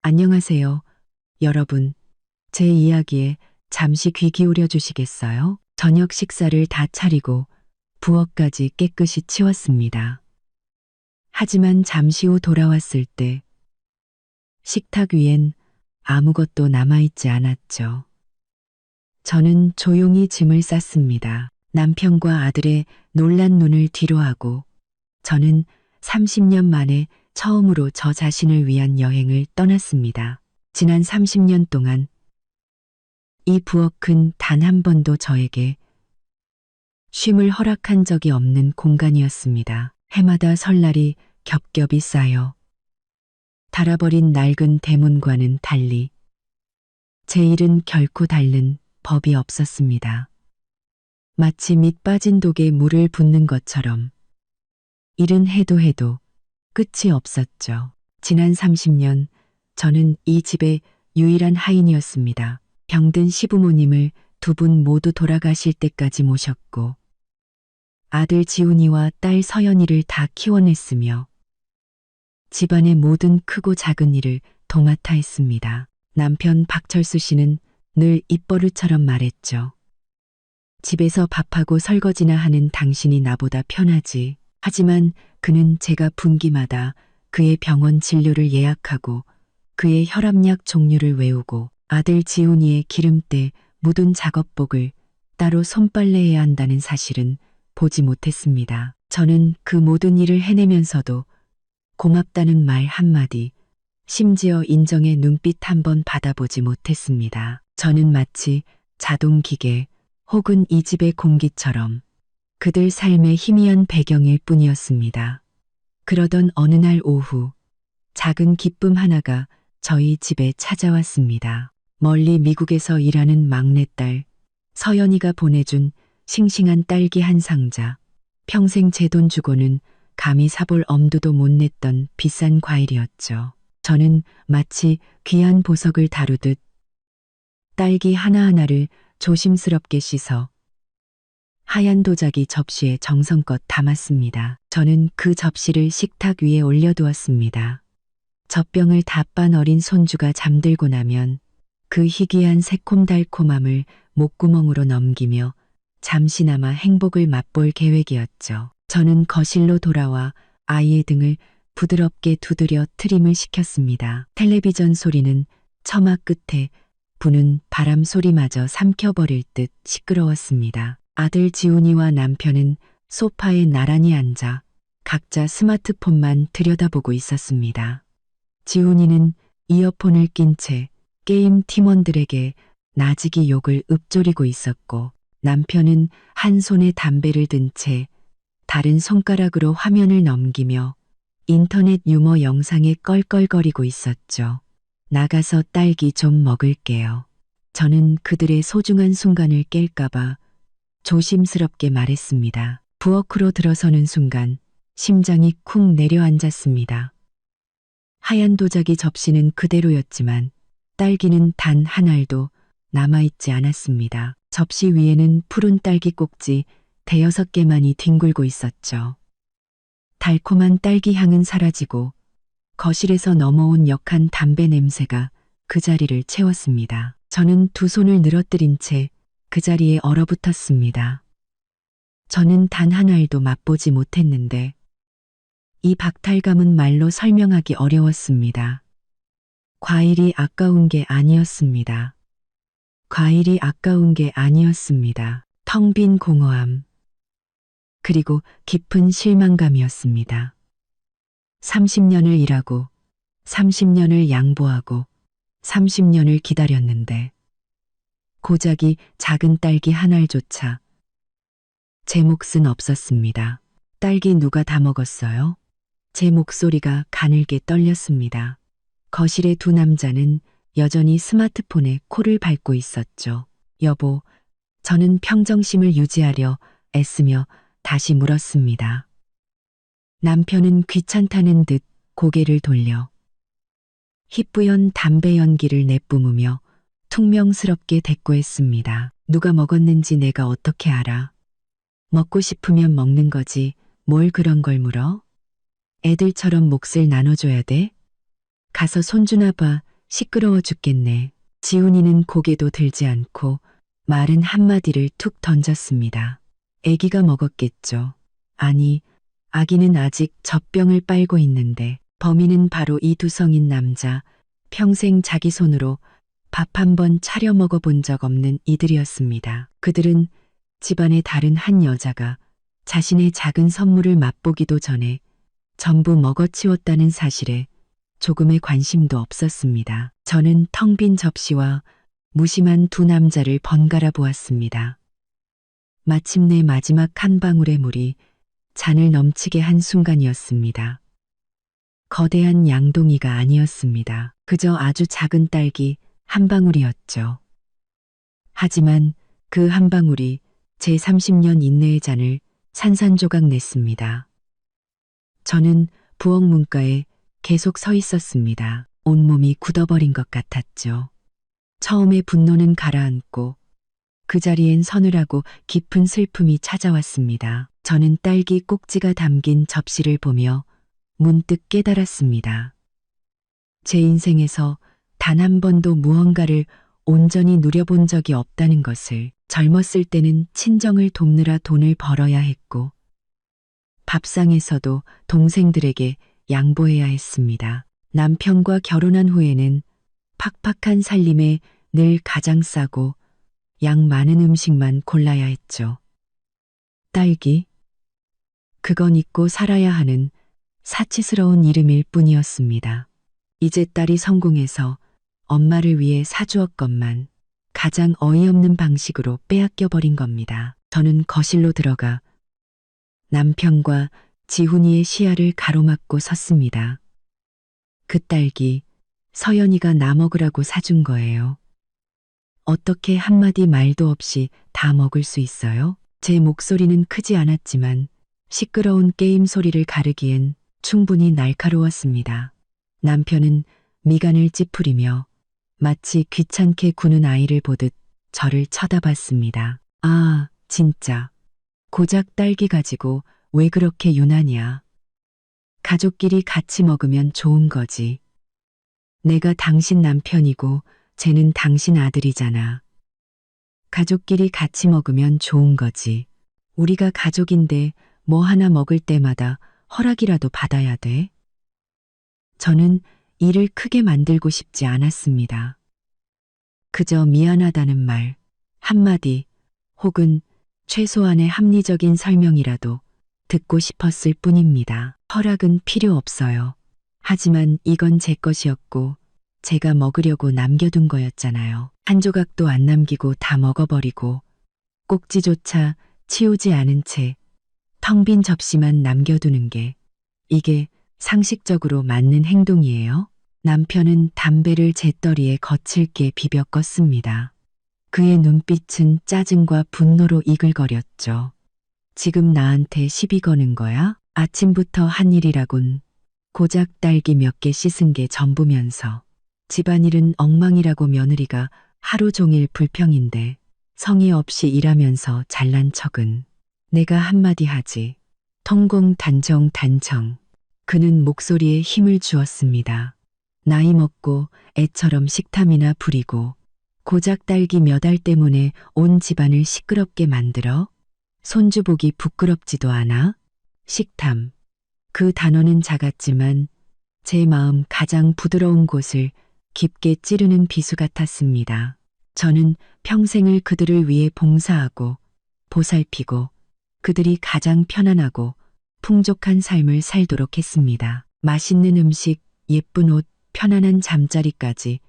안녕하세요, 여러분. 제 이야기에 잠시 귀 기울여 주시겠어요? 저녁 식사를 다 차리고 부엌까지 깨끗이 치웠습니다. 하지만 잠시 후 돌아왔을 때 식탁 위엔 아무것도 남아있지 않았죠. 저는 조용히 짐을 쌌습니다. 남편과 아들의 놀란 눈을 뒤로하고 저는 30년 만에 처음으로 저 자신을 위한 여행을 떠났습니다. 지난 30년 동안 이 부엌은 단 한 번도 저에게 쉼을 허락한 적이 없는 공간이었습니다. 해마다 설날이 겹겹이 쌓여 닳아버린 낡은 대문과는 달리 제 일은 결코 닳는 법이 없었습니다. 마치 밑 빠진 독에 물을 붓는 것처럼 일은 해도 끝이 없었죠. 지난 30년 저는 이 집의 유일한 하인이었습니다. 병든 시부모님을 두 분 모두 돌아가실 때까지 모셨고 아들 지훈이와 딸 서연이를 다 키워냈으며 집안의 모든 크고 작은 일을 도맡아 했습니다. 남편 박철수 씨는 늘 입버릇처럼 말했죠. 집에서 밥하고 설거지나 하는 당신이 나보다 편하지. 하지만 그는 제가 분기마다 그의 병원 진료를 예약하고 그의 혈압약 종류를 외우고 아들 지훈이의 기름때 묻은 작업복을 따로 손빨래해야 한다는 사실은 보지 못했습니다. 저는 그 모든 일을 해내면서도 고맙다는 말 한마디, 심지어 인정의 눈빛 한번 받아보지 못했습니다. 저는 마치 자동기계 혹은 이 집의 공기처럼 그들 삶의 희미한 배경일 뿐이었습니다. 그러던 어느 날 오후, 작은 기쁨 하나가 저희 집에 찾아왔습니다. 멀리 미국에서 일하는 막내딸 서연이가 보내준 싱싱한 딸기 한 상자. 평생 제 돈 주고는 감히 사볼 엄두도 못 냈던 비싼 과일이었죠. 저는 마치 귀한 보석을 다루듯 딸기 하나하나를 조심스럽게 씻어 하얀 도자기 접시에 정성껏 담았습니다. 저는 그 접시를 식탁 위에 올려두었습니다. 젖병을 다 빤 어린 손주가 잠들고 나면 그 희귀한 새콤달콤함을 목구멍으로 넘기며 잠시나마 행복을 맛볼 계획이었죠. 저는 거실로 돌아와 아이의 등을 부드럽게 두드려 트림을 시켰습니다. 텔레비전 소리는 처마 끝에 부는 바람 소리마저 삼켜버릴 듯 시끄러웠습니다. 아들 지훈이와 남편은 소파에 나란히 앉아 각자 스마트폰만 들여다보고 있었습니다. 지훈이는 이어폰을 낀 채 게임 팀원들에게 나지기 욕을 읊조리고 있었고 남편은 한 손에 담배를 든 채 다른 손가락으로 화면을 넘기며 인터넷 유머 영상에 껄껄거리고 있었죠. 나가서 딸기 좀 먹을게요. 저는 그들의 소중한 순간을 깰까봐 조심스럽게 말했습니다. 부엌으로 들어서는 순간 심장이 쿵 내려앉았습니다. 하얀 도자기 접시는 그대로였지만 딸기는 단 한 알도 남아있지 않았습니다. 접시 위에는 푸른 딸기 꼭지 5개만이 뒹굴고 있었죠. 달콤한 딸기 향은 사라지고 거실에서 넘어온 역한 담배 냄새가 그 자리를 채웠습니다. 저는 두 손을 늘어뜨린 채 그 자리에 얼어붙었습니다. 저는 단 한 알도 맛보지 못했는데 이 박탈감은 말로 설명하기 어려웠습니다. 과일이 아까운 게 아니었습니다. 과일이 아까운 게 아니었습니다. 텅 빈 공허함. 그리고 깊은 실망감이었습니다. 30년을 일하고 30년을 양보하고 30년을 기다렸는데 고작이 작은 딸기 한 알조차 제 몫은 없었습니다. 딸기 누가 다 먹었어요? 제 목소리가 가늘게 떨렸습니다. 거실의 두 남자는 여전히 스마트폰에 코를 밟고 있었죠. 여보, 저는 평정심을 유지하려 애쓰며 다시 물었습니다. 남편은 귀찮다는 듯 고개를 돌려 희뿌연 담배 연기를 내뿜으며 퉁명스럽게 대꾸했습니다. 누가 먹었는지 내가 어떻게 알아? 먹고 싶으면 먹는 거지 뭘 그런 걸 물어? 애들처럼 몫을 나눠줘야 돼? 가서 손주나 봐. 시끄러워 죽겠네. 지훈이는 고개도 들지 않고 마른 한마디를 툭 던졌습니다. 애기가 먹었겠죠. 아니, 아기는 아직 젖병을 빨고 있는데 범인은 바로 이 두성인 남자, 평생 자기 손으로 밥 한 번 차려 먹어본 적 없는 이들이었습니다. 그들은 집안의 다른 한 여자가 자신의 작은 선물을 맛보기도 전에 전부 먹어치웠다는 사실에 조금의 관심도 없었습니다. 저는 텅 빈 접시와 무심한 두 남자를 번갈아 보았습니다. 마침내 마지막 한 방울의 물이 잔을 넘치게 한 순간이었습니다. 거대한 양동이가 아니었습니다. 그저 아주 작은 딸기 한 방울이었죠. 하지만 그 한 방울이 제 30년 인내의 잔을 산산조각 냈습니다. 저는 부엌 문가에 계속 서 있었습니다. 온몸이 굳어버린 것 같았죠. 처음에 분노는 가라앉고 그 자리엔 서늘하고 깊은 슬픔이 찾아왔습니다. 저는 딸기 꼭지가 담긴 접시를 보며 문득 깨달았습니다. 제 인생에서 단 한 번도 무언가를 온전히 누려본 적이 없다는 것을. 젊었을 때는 친정을 돕느라 돈을 벌어야 했고 밥상에서도 동생들에게 양보해야 했습니다. 남편과 결혼한 후에는 팍팍한 살림에 늘 가장 싸고 양 많은 음식만 골라야 했죠. 딸기? 그건 잊고 살아야 하는 사치스러운 이름일 뿐이었습니다. 이제 딸이 성공해서 엄마를 위해 사주었건만 가장 어이없는 방식으로 빼앗겨 버린 겁니다. 저는 거실로 들어가 남편과 지훈이의 시야를 가로막고 섰습니다. 그 딸기 서연이가 나 먹으라고 사준 거예요. 어떻게 한마디 말도 없이 다 먹을 수 있어요? 제 목소리는 크지 않았지만 시끄러운 게임 소리를 가르기엔 충분히 날카로웠습니다. 남편은 미간을 찌푸리며 마치 귀찮게 구는 아이를 보듯 저를 쳐다봤습니다. 아, 진짜. 고작 딸기 가지고 왜 그렇게 유난이야. 가족끼리 같이 먹으면 좋은 거지. 내가 당신 남편이고 쟤는 당신 아들이잖아. 가족끼리 같이 먹으면 좋은 거지. 우리가 가족인데 뭐 하나 먹을 때마다 허락이라도 받아야 돼? 저는 일을 크게 만들고 싶지 않았습니다. 그저 미안하다는 말, 한마디, 혹은 최소한의 합리적인 설명이라도 듣고 싶었을 뿐입니다. 허락은 필요 없어요. 하지만 이건 제 것이었고 제가 먹으려고 남겨둔 거였잖아요. 한 조각도 안 남기고 다 먹어버리고 꼭지조차 치우지 않은 채 텅 빈 접시만 남겨두는 게 이게 상식적으로 맞는 행동이에요? 남편은 담배를 제 떠리에 거칠게 비벼 껐습니다. 그의 눈빛은 짜증과 분노로 이글거렸죠. 지금 나한테 시비 거는 거야? 아침부터 한 일이라곤 고작 딸기 몇 개 씻은 게 전부면서 집안일은 엉망이라고 며느리가 하루 종일 불평인데 성의 없이 일하면서 잘난 척은 내가 한마디 하지. 통공 단정 단정. 그는 목소리에 힘을 주었습니다. 나이 먹고 애처럼 식탐이나 부리고 고작 딸기 몇 알 때문에 온 집안을 시끄럽게 만들어? 손주 보기 부끄럽지도 않아? 식탐. 그 단어는 작았지만 제 마음 가장 부드러운 곳을 깊게 찌르는 비수 같았습니다. 저는 평생을 그들을 위해 봉사하고 보살피고 그들이 가장 편안하고 풍족한 삶을 살도록 했습니다. 맛있는 음식, 예쁜 옷, 편안한 잠자리까지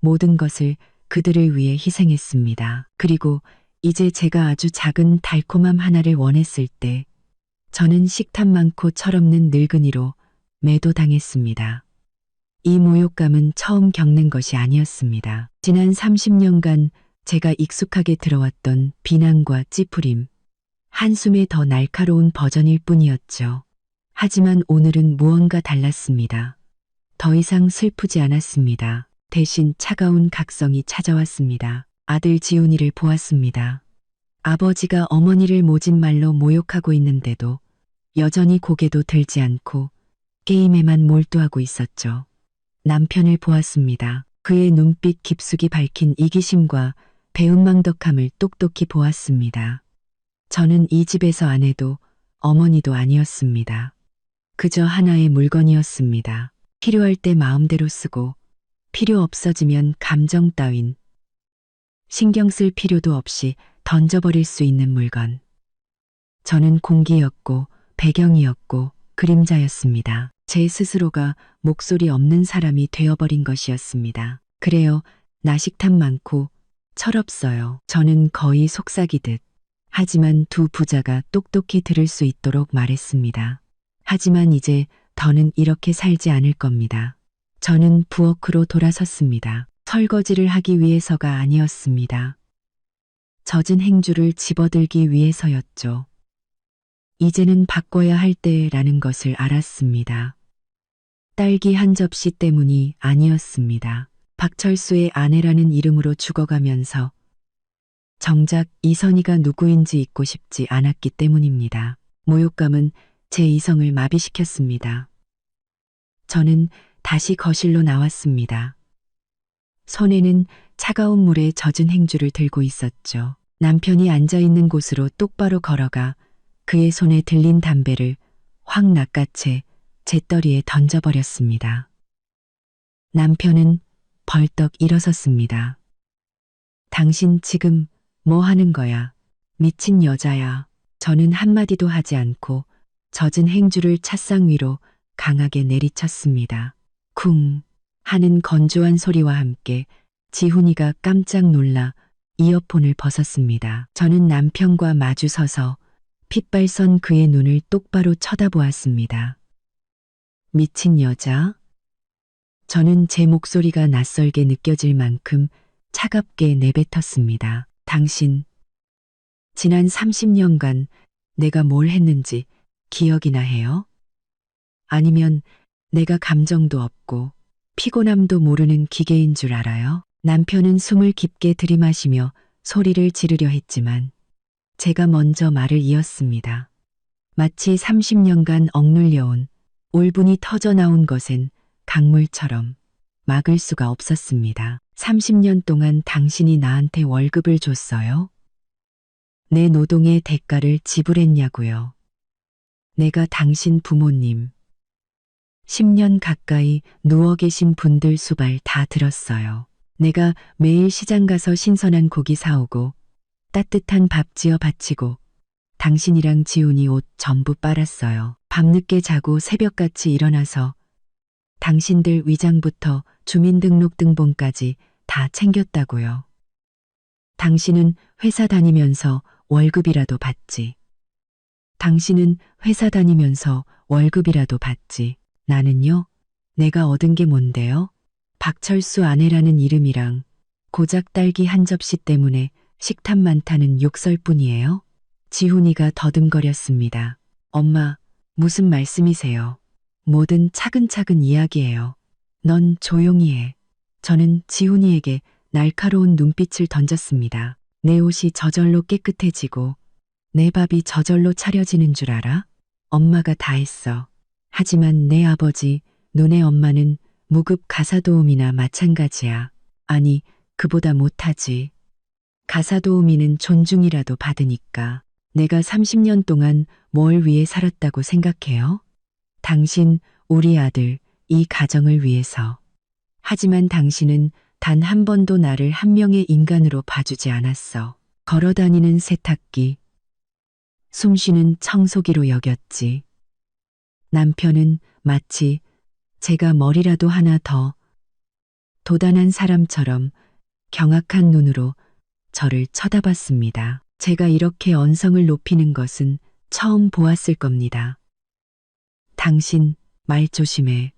모든 것을 그들을 위해 희생했습니다. 그리고 이제 제가 아주 작은 달콤함 하나를 원했을 때 저는 식탐 많고 철없는 늙은이로 매도당했습니다. 이 모욕감은 처음 겪는 것이 아니었습니다. 지난 30년간 제가 익숙하게 들어왔던 비난과 찌푸림, 한숨의 더 날카로운 버전일 뿐이었죠. 하지만 오늘은 무언가 달랐습니다. 더 이상 슬프지 않았습니다. 대신 차가운 각성이 찾아왔습니다. 아들 지훈이를 보았습니다. 아버지가 어머니를 모진 말로 모욕하고 있는데도 여전히 고개도 들지 않고 게임에만 몰두하고 있었죠. 남편을 보았습니다. 그의 눈빛 깊숙이 밝힌 이기심과 배은망덕함을 똑똑히 보았습니다. 저는 이 집에서 아내도 어머니도 아니었습니다. 그저 하나의 물건이었습니다. 필요할 때 마음대로 쓰고 필요 없어지면 감정 따윈 신경 쓸 필요도 없이 던져버릴 수 있는 물건. 저는 공기였고 배경이었고 그림자였습니다. 제 스스로가 목소리 없는 사람이 되어버린 것이었습니다. 그래요. 나 식탐 많고 철없어요. 저는 거의 속삭이듯. 하지만 두 부자가 똑똑히 들을 수 있도록 말했습니다. 하지만 이제 더는 이렇게 살지 않을 겁니다. 저는 부엌으로 돌아섰습니다. 설거지를 하기 위해서가 아니었습니다. 젖은 행주를 집어들기 위해서였죠. 이제는 바꿔야 할 때라는 것을 알았습니다. 딸기 한 접시 때문이 아니었습니다. 박철수의 아내라는 이름으로 죽어가면서 정작 이선희가 누구인지 잊고 싶지 않았기 때문입니다. 모욕감은 제 이성을 마비시켰습니다. 저는 다시 거실로 나왔습니다. 손에는 차가운 물에 젖은 행주를 들고 있었죠. 남편이 앉아있는 곳으로 똑바로 걸어가 그의 손에 들린 담배를 확 낚아채 제 떠리에 던져버렸습니다. 남편은 벌떡 일어섰습니다. 당신 지금 뭐 하는 거야? 미친 여자야. 저는 한마디도 하지 않고 젖은 행주를 찻상 위로 강하게 내리쳤습니다. 쿵 하는 건조한 소리와 함께 지훈이가 깜짝 놀라 이어폰을 벗었습니다. 저는 남편과 마주 서서 핏발선 그의 눈을 똑바로 쳐다보았습니다. 미친 여자? 저는 제 목소리가 낯설게 느껴질 만큼 차갑게 내뱉었습니다. 당신, 지난 30년간 내가 뭘 했는지 기억이나 해요? 아니면 내가 감정도 없고 피곤함도 모르는 기계인 줄 알아요? 남편은 숨을 깊게 들이마시며 소리를 지르려 했지만 제가 먼저 말을 이었습니다. 마치 30년간 억눌려온 울분이 터져나온 것엔 강물처럼 막을 수가 없었습니다. 30년 동안 당신이 나한테 월급을 줬어요? 내 노동의 대가를 지불했냐고요. 내가 당신 부모님 10년 가까이 누워 계신 분들 수발 다 들었어요. 내가 매일 시장 가서 신선한 고기 사오고 따뜻한 밥 지어 바치고 당신이랑 지훈이 옷 전부 빨았어요. 밤늦게 자고 새벽같이 일어나서 당신들 위장부터 주민등록등본까지 다 챙겼다고요. 당신은 회사 다니면서 월급이라도 받지. 당신은 회사 다니면서 월급이라도 받지. 나는요? 내가 얻은 게 뭔데요? 박철수 아내라는 이름이랑 고작 딸기 한 접시 때문에 식탐 많다는 욕설뿐이에요? 지훈이가 더듬거렸습니다. 엄마, 무슨 말씀이세요? 뭐든 차근차근 이야기해요. 넌 조용히 해. 저는 지훈이에게 날카로운 눈빛을 던졌습니다. 내 옷이 저절로 깨끗해지고 내 밥이 저절로 차려지는 줄 알아? 엄마가 다 했어. 하지만 내 아버지, 너네 엄마는 무급 가사도우미나 마찬가지야. 아니, 그보다 못하지. 가사도우미는 존중이라도 받으니까. 내가 30년 동안 뭘 위해 살았다고 생각해요? 당신, 우리 아들, 이 가정을 위해서. 하지만 당신은 단 한 번도 나를 한 명의 인간으로 봐주지 않았어. 걸어다니는 세탁기, 숨쉬는 청소기로 여겼지. 남편은 마치 제가 머리라도 하나 더 도단한 사람처럼 경악한 눈으로 저를 쳐다봤습니다. 제가 이렇게 언성을 높이는 것은 처음 보았을 겁니다. 당신, 말 조심해.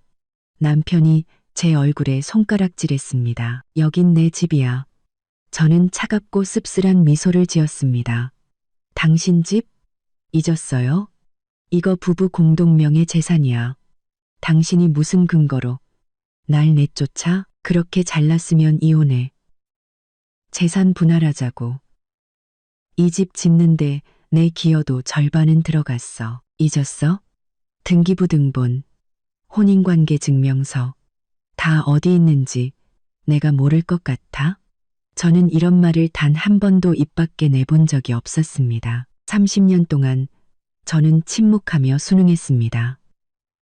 남편이 제 얼굴에 손가락질했습니다. 여긴 내 집이야. 저는 차갑고 씁쓸한 미소를 지었습니다. 당신 집? 잊었어요? 이거 부부 공동명의 재산이야. 당신이 무슨 근거로 날 내쫓아? 그렇게 잘났으면 이혼해. 재산 분할하자고. 이 집 짓는데 내 기여도 절반은 들어갔어. 잊었어? 등기부 등본, 혼인관계 증명서 다 어디 있는지 내가 모를 것 같아? 저는 이런 말을 단 한 번도 입 밖에 내본 적이 없었습니다. 30년 동안 저는 침묵하며 순응했습니다.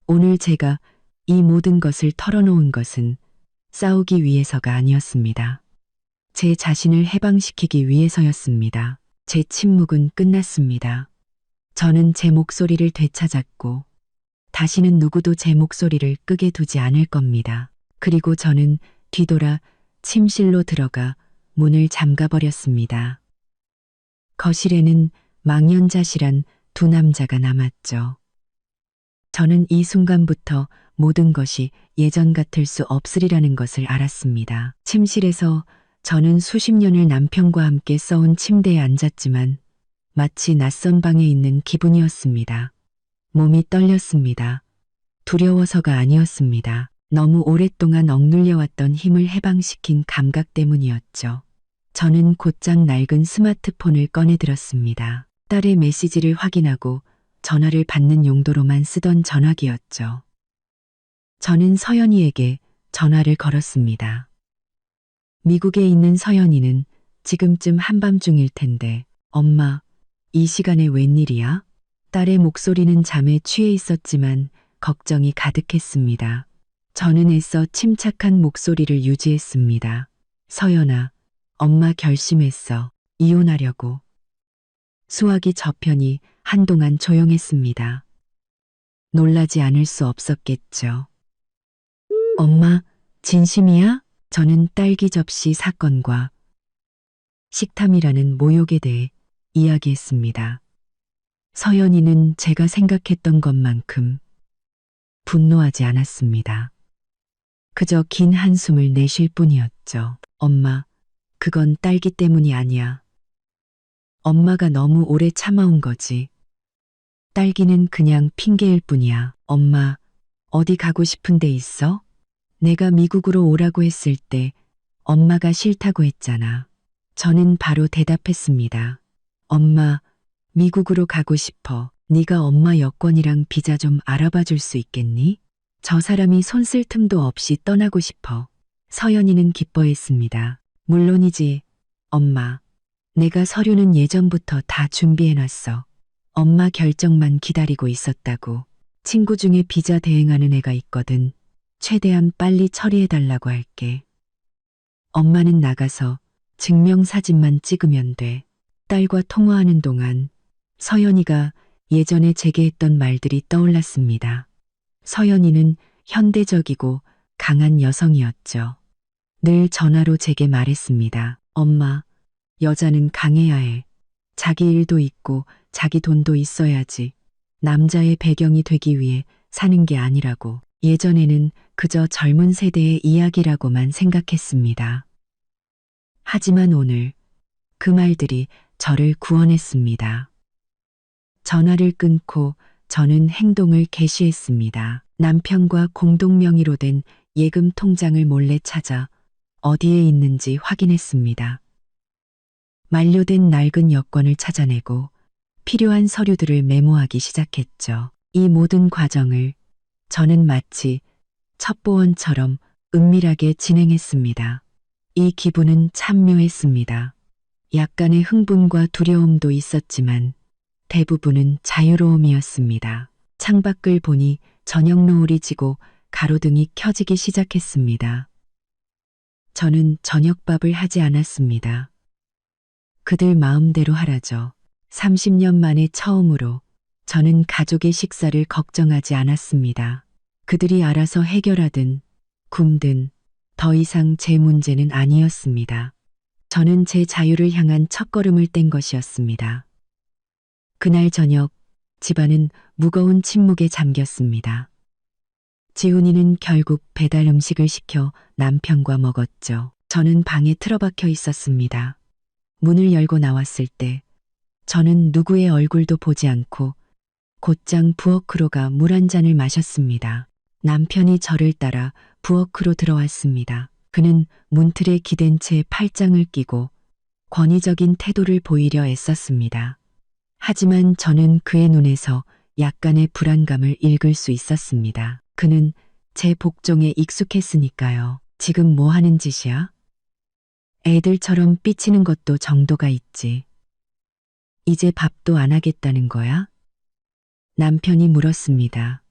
오늘 제가 이 모든 것을 털어놓은 것은 싸우기 위해서가 아니었습니다. 제 자신을 해방시키기 위해서였습니다. 제 침묵은 끝났습니다. 저는 제 목소리를 되찾았고 다시는 누구도 제 목소리를 끄게 두지 않을 겁니다. 그리고 저는 뒤돌아 침실로 들어가 문을 잠가버렸습니다. 거실에는 망연자실한 두 남자가 남았죠. 저는 이 순간부터 모든 것이 예전 같을 수 없으리라는 것을 알았습니다. 침실에서 저는 수십 년을 남편과 함께 써온 침대에 앉았지만 마치 낯선 방에 있는 기분이었습니다. 몸이 떨렸습니다. 두려워서가 아니었습니다. 너무 오랫동안 억눌려왔던 힘을 해방시킨 감각 때문이었죠. 저는 곧장 낡은 스마트폰을 꺼내들었습니다. 딸의 메시지를 확인하고 전화를 받는 용도로만 쓰던 전화기였죠. 저는 서연이에게 전화를 걸었습니다. 미국에 있는 서연이는 지금쯤 한밤중일 텐데, 엄마, 이 시간에 웬일이야? 딸의 목소리는 잠에 취해 있었지만 걱정이 가득했습니다. 저는 애써 침착한 목소리를 유지했습니다. 서연아, 엄마 결심했어. 이혼하려고. 수화기 저편이 한동안 조용했습니다. 놀라지 않을 수 없었겠죠. 엄마, 진심이야? 저는 딸기 접시 사건과 식탐이라는 모욕에 대해 이야기했습니다. 서연이는 제가 생각했던 것만큼 분노하지 않았습니다. 그저 긴 한숨을 내쉴 뿐이었죠. 엄마, 그건 딸기 때문이 아니야. 엄마가 너무 오래 참아온 거지. 딸기는 그냥 핑계일 뿐이야. 엄마, 어디 가고 싶은 데 있어? 내가 미국으로 오라고 했을 때 엄마가 싫다고 했잖아. 저는 바로 대답했습니다. 엄마, 미국으로 가고 싶어. 네가 엄마 여권이랑 비자 좀 알아봐 줄 수 있겠니? 저 사람이 손 쓸 틈도 없이 떠나고 싶어. 서연이는 기뻐했습니다. 물론이지, 엄마. 내가 서류는 예전부터 다 준비해놨어. 엄마 결정만 기다리고 있었다고. 친구 중에 비자 대행하는 애가 있거든. 최대한 빨리 처리해달라고 할게. 엄마는 나가서 증명사진만 찍으면 돼. 딸과 통화하는 동안 서연이가 예전에 제게 했던 말들이 떠올랐습니다. 서연이는 현대적이고 강한 여성이었죠. 늘 전화로 제게 말했습니다. 엄마, 여자는 강해야 해. 자기 일도 있고 자기 돈도 있어야지. 남자의 배경이 되기 위해 사는 게 아니라고. 예전에는 그저 젊은 세대의 이야기라고만 생각했습니다. 하지만 오늘 그 말들이 저를 구원했습니다. 전화를 끊고 저는 행동을 개시했습니다. 남편과 공동 명의로 된 예금 통장을 몰래 찾아 어디에 있는지 확인했습니다. 만료된 낡은 여권을 찾아내고 필요한 서류들을 메모하기 시작했죠. 이 모든 과정을 저는 마치 첩보원처럼 은밀하게 진행했습니다. 이 기분은 참 묘했습니다. 약간의 흥분과 두려움도 있었지만 대부분은 자유로움이었습니다. 창밖을 보니 저녁 노을이 지고 가로등이 켜지기 시작했습니다. 저는 저녁밥을 하지 않았습니다. 그들 마음대로 하라죠. 30년 만에 처음으로 저는 가족의 식사를 걱정하지 않았습니다. 그들이 알아서 해결하든 굶든 더 이상 제 문제는 아니었습니다. 저는 제 자유를 향한 첫걸음을 뗀 것이었습니다. 그날 저녁 집안은 무거운 침묵에 잠겼습니다. 지훈이는 결국 배달 음식을 시켜 남편과 먹었죠. 저는 방에 틀어박혀 있었습니다. 문을 열고 나왔을 때 저는 누구의 얼굴도 보지 않고 곧장 부엌으로 가 물 한 잔을 마셨습니다. 남편이 저를 따라 부엌으로 들어왔습니다. 그는 문틀에 기댄 채 팔짱을 끼고 권위적인 태도를 보이려 애썼습니다. 하지만 저는 그의 눈에서 약간의 불안감을 읽을 수 있었습니다. 그는 제 복종에 익숙했으니까요. 지금 뭐 하는 짓이야? 애들처럼 삐치는 것도 정도가 있지. 이제 밥도 안 하겠다는 거야? 남편이 물었습니다.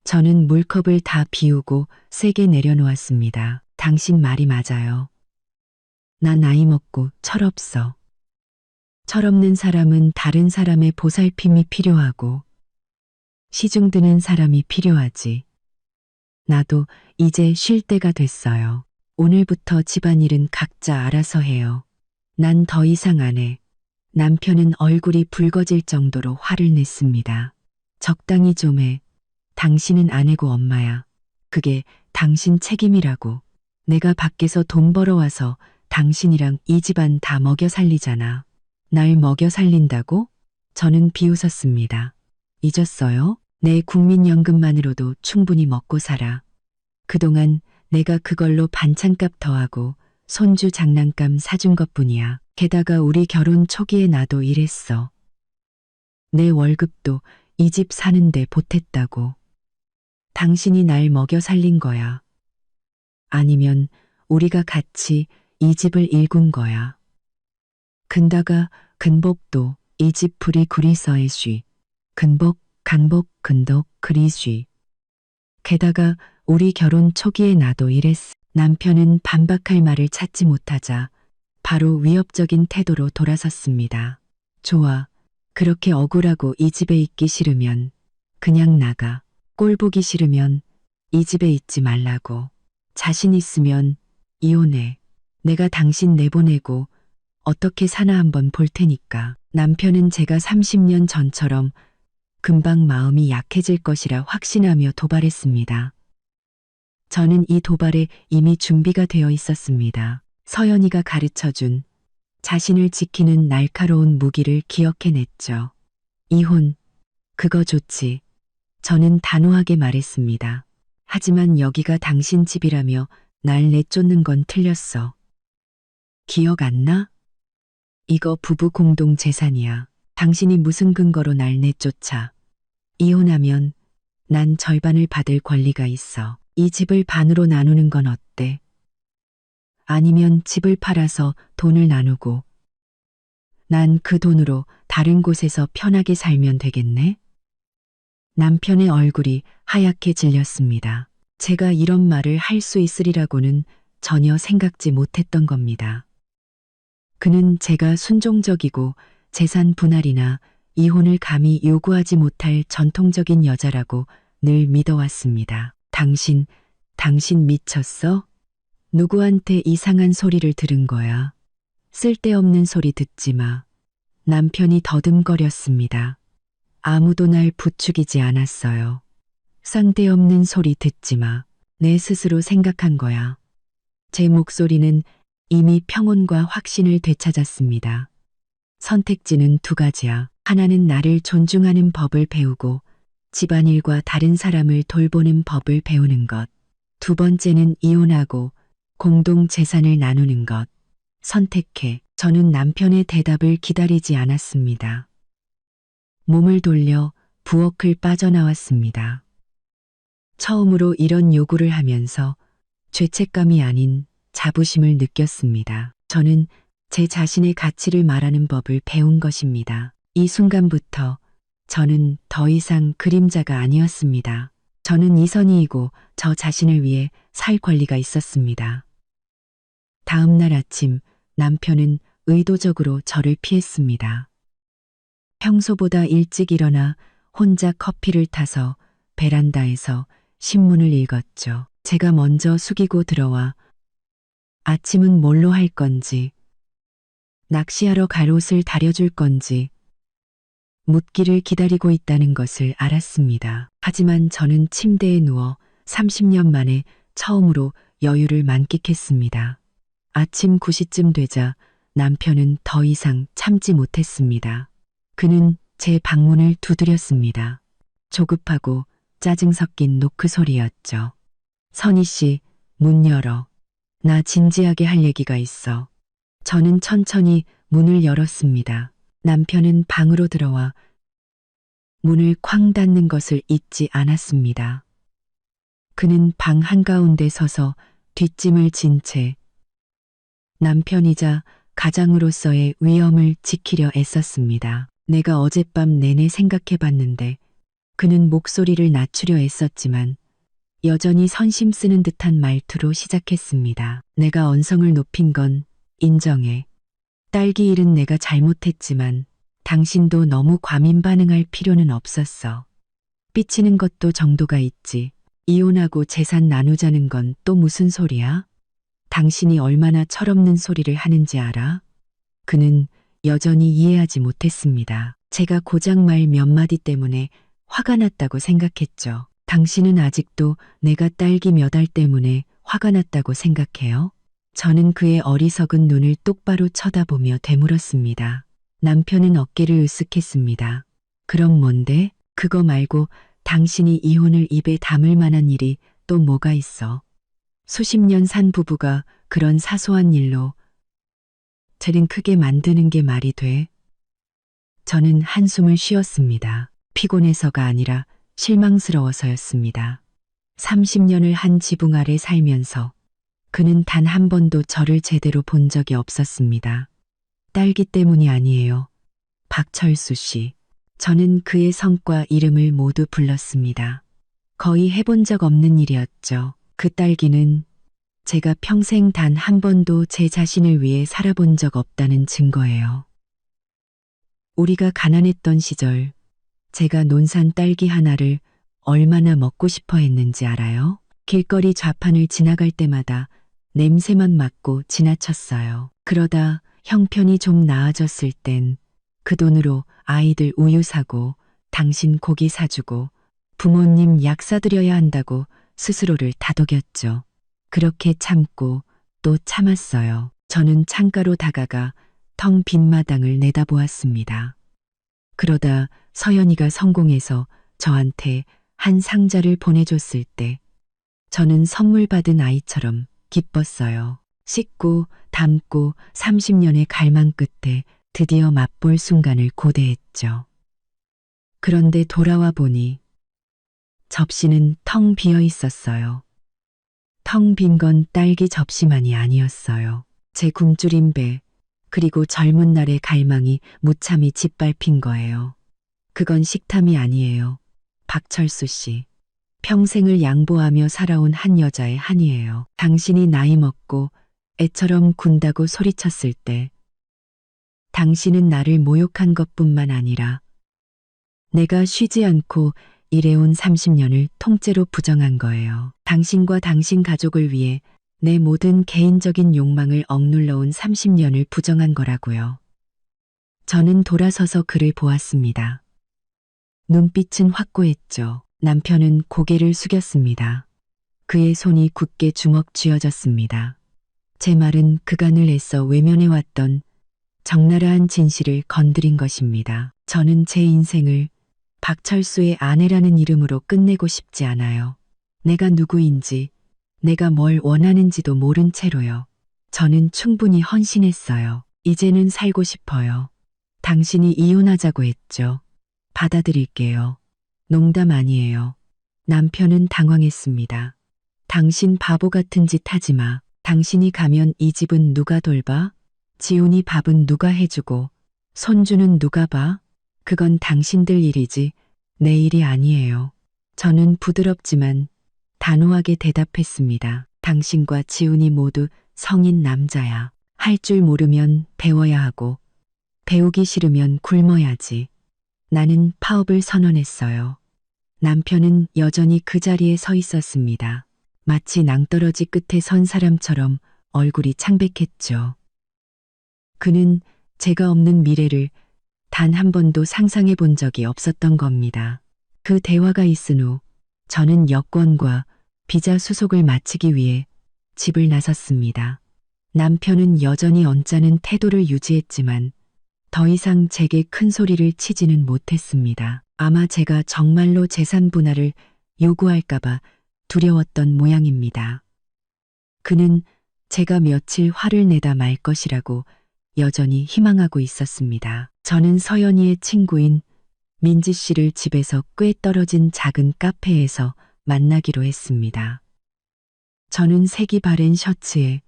저는 물컵을 다 비우고 세게 내려놓았습니다. 당신 말이 맞아요. 나 나이 먹고 철없어. 철없는 사람은 다른 사람의 보살핌이 필요하고 시중 드는 사람이 필요하지. 나도 이제 쉴 때가 됐어요. 오늘부터 집안일은 각자 알아서 해요. 난 더 이상 안 해. 남편은 얼굴이 붉어질 정도로 화를 냈습니다. 적당히 좀 해. 당신은 아내고 엄마야. 그게 당신 책임이라고. 내가 밖에서 돈 벌어와서 당신이랑 이 집안 다 먹여 살리잖아. 날 먹여 살린다고? 저는 비웃었습니다. 잊었어요? 내 국민연금만으로도 충분히 먹고 살아. 그동안 내가 그걸로 반찬값 더하고 손주 장난감 사준 것뿐이야. 게다가 우리 결혼 초기에 나도 일했어. 내 월급도 이 집 사는데 보탰다고. 당신이 날 먹여 살린 거야. 아니면 우리가 같이 이 집을 일군 거야. 근다가 근복도 이 집 불이 구리서에 쉬. 근복, 강복, 근독, 그리쉬. 게다가 우리 결혼 초기에 나도 이랬어. 남편은 반박할 말을 찾지 못하자 바로 위협적인 태도로 돌아섰습니다. 좋아. 그렇게 억울하고 이 집에 있기 싫으면 그냥 나가. 꼴 보기 싫으면 이 집에 있지 말라고. 자신 있으면 이혼해. 내가 당신 내보내고 어떻게 사나 한번 볼 테니까. 남편은 제가 30년 전처럼 금방 마음이 약해질 것이라 확신하며 도발했습니다. 저는 이 도발에 이미 준비가 되어 있었습니다. 서연이가 가르쳐준 자신을 지키는 날카로운 무기를 기억해냈죠. 이혼, 그거 좋지. 저는 단호하게 말했습니다. 하지만 여기가 당신 집이라며 날 내쫓는 건 틀렸어. 기억 안 나? 이거 부부 공동 재산이야. 당신이 무슨 근거로 날 내쫓아. 이혼하면 난 절반을 받을 권리가 있어. 이 집을 반으로 나누는 건 어때? 아니면 집을 팔아서 돈을 나누고 난 그 돈으로 다른 곳에서 편하게 살면 되겠네? 남편의 얼굴이 하얗게 질렸습니다. 제가 이런 말을 할 수 있으리라고는 전혀 생각지 못했던 겁니다. 그는 제가 순종적이고 재산 분할이나 이혼을 감히 요구하지 못할 전통적인 여자라고 늘 믿어왔습니다. 당신 미쳤어? 누구한테 이상한 소리를 들은 거야? 쓸데없는 소리 듣지 마. 남편이 더듬거렸습니다. 아무도 날 부추기지 않았어요. 쌍대없는 소리 듣지 마. 내 스스로 생각한 거야. 제 목소리는 이미 평온과 확신을 되찾았습니다. 선택지는 두 가지야. 하나는 나를 존중하는 법을 배우고 집안일과 다른 사람을 돌보는 법을 배우는 것. 두 번째는 이혼하고 공동 재산을 나누는 것. 선택해. 저는 남편의 대답을 기다리지 않았습니다. 몸을 돌려 부엌을 빠져나왔습니다. 처음으로 이런 요구를 하면서 죄책감이 아닌 자부심을 느꼈습니다. 저는 제 자신의 가치를 말하는 법을 배운 것입니다. 이 순간부터 저는 더 이상 그림자가 아니었습니다. 저는 이선희이고 저 자신을 위해 살 권리가 있었습니다. 다음 날 아침 남편은 의도적으로 저를 피했습니다. 평소보다 일찍 일어나 혼자 커피를 타서 베란다에서 신문을 읽었죠. 제가 먼저 숙이고 들어와 아침은 뭘로 할 건지, 낚시하러 갈 옷을 다려줄 건지 묻기를 기다리고 있다는 것을 알았습니다. 하지만 저는 침대에 누워 30년 만에 처음으로 여유를 만끽했습니다. 아침 9시쯤 되자 남편은 더 이상 참지 못했습니다. 그는 제 방문을 두드렸습니다. 조급하고 짜증 섞인 노크 소리였죠. 선희 씨, 문 열어. 나 진지하게 할 얘기가 있어. 저는 천천히 문을 열었습니다. 남편은 방으로 들어와 문을 쾅 닫는 것을 잊지 않았습니다. 그는 방 한가운데 서서 뒷짐을 진 채 남편이자 가장으로서의 위엄을 지키려 애썼습니다. 내가 어젯밤 내내 생각해 봤는데 그는 목소리를 낮추려 애썼지만 여전히 선심 쓰는 듯한 말투로 시작했습니다. 내가 언성을 높인 건 인정해. 딸기 일은 내가 잘못했지만 당신도 너무 과민 반응할 필요는 없었어. 삐치는 것도 정도가 있지. 이혼하고 재산 나누자는 건 또 무슨 소리야? 당신이 얼마나 철없는 소리를 하는지 알아? 그는 여전히 이해하지 못했습니다. 제가 고작 말 몇 마디 때문에 화가 났다고 생각했죠. 당신은 아직도 내가 딸기 몇 알 때문에 화가 났다고 생각해요? 저는 그의 어리석은 눈을 똑바로 쳐다보며 되물었습니다. 남편은 어깨를 으쓱했습니다. 그럼 뭔데? 그거 말고 당신이 이혼을 입에 담을 만한 일이 또 뭐가 있어? 수십 년 산 부부가 그런 사소한 일로 재림 크게 만드는 게 말이 돼? 저는 한숨을 쉬었습니다. 피곤해서가 아니라 실망스러워서였습니다. 30년을 한 지붕 아래 살면서 그는 단 한 번도 저를 제대로 본 적이 없었습니다. 딸기 때문이 아니에요. 박철수 씨. 저는 그의 성과 이름을 모두 불렀습니다. 거의 해본 적 없는 일이었죠. 그 딸기는 제가 평생 단 한 번도 제 자신을 위해 살아본 적 없다는 증거예요. 우리가 가난했던 시절 제가 논산 딸기 하나를 얼마나 먹고 싶어 했는지 알아요? 길거리 좌판을 지나갈 때마다 냄새만 맡고 지나쳤어요. 그러다 형편이 좀 나아졌을 땐 그 돈으로 아이들 우유 사고 당신 고기 사주고 부모님 약 사드려야 한다고 스스로를 다독였죠. 그렇게 참고 또 참았어요. 저는 창가로 다가가 텅 빈 마당을 내다보았습니다. 그러다 서연이가 성공해서 저한테 한 상자를 보내줬을 때 저는 선물 받은 아이처럼 기뻤어요. 씻고 담고 30년의 갈망 끝에 드디어 맛볼 순간을 고대했죠. 그런데 돌아와 보니 접시는 텅 비어 있었어요. 텅 빈 건 딸기 접시만이 아니었어요. 제 굶주린 배, 그리고 젊은 날의 갈망이 무참히 짓밟힌 거예요. 그건 식탐이 아니에요. 박철수 씨. 평생을 양보하며 살아온 한 여자의 한이에요. 당신이 나이 먹고 애처럼 군다고 소리쳤을 때 당신은 나를 모욕한 것뿐만 아니라 내가 쉬지 않고 일해온 30년을 통째로 부정한 거예요. 당신과 당신 가족을 위해 내 모든 개인적인 욕망을 억눌러온 30년을 부정한 거라고요. 저는 돌아서서 그를 보았습니다. 눈빛은 확고했죠. 남편은 고개를 숙였습니다. 그의 손이 굳게 주먹 쥐어졌습니다. 제 말은 그간을 애써 외면해왔던 적나라한 진실을 건드린 것입니다. 저는 제 인생을 박철수의 아내라는 이름으로 끝내고 싶지 않아요. 내가 누구인지, 내가 뭘 원하는지도 모른 채로요. 저는 충분히 헌신했어요. 이제는 살고 싶어요. 당신이 이혼하자고 했죠. 받아들일게요. 농담 아니에요. 남편은 당황했습니다. 당신 바보 같은 짓 하지 마. 당신이 가면 이 집은 누가 돌봐? 지훈이 밥은 누가 해주고 손주는 누가 봐? 그건 당신들 일이지 내 일이 아니에요. 저는 부드럽지만 단호하게 대답했습니다. 당신과 지훈이 모두 성인 남자야. 할 줄 모르면 배워야 하고 배우기 싫으면 굶어야지. 나는 파업을 선언했어요. 남편은 여전히 그 자리에 서 있었습니다. 마치 낭떠러지 끝에 선 사람처럼 얼굴이 창백했죠. 그는 제가 없는 미래를 단 한 번도 상상해 본 적이 없었던 겁니다. 그 대화가 있은 후 저는 여권과 비자 수속을 마치기 위해 집을 나섰습니다. 남편은 여전히 언짢은 태도를 유지했지만 더 이상 제게 큰 소리를 치지는 못했습니다. 아마 제가 정말로 재산 분할을 요구할까봐 두려웠던 모양입니다. 그는 제가 며칠 화를 내다 말 것이라고 여전히 희망하고 있었습니다. 저는 서연이의 친구인 민지 씨를 집에서 꽤 떨어진 작은 카페에서 만나기로 했습니다. 저는 색이 바랜 셔츠에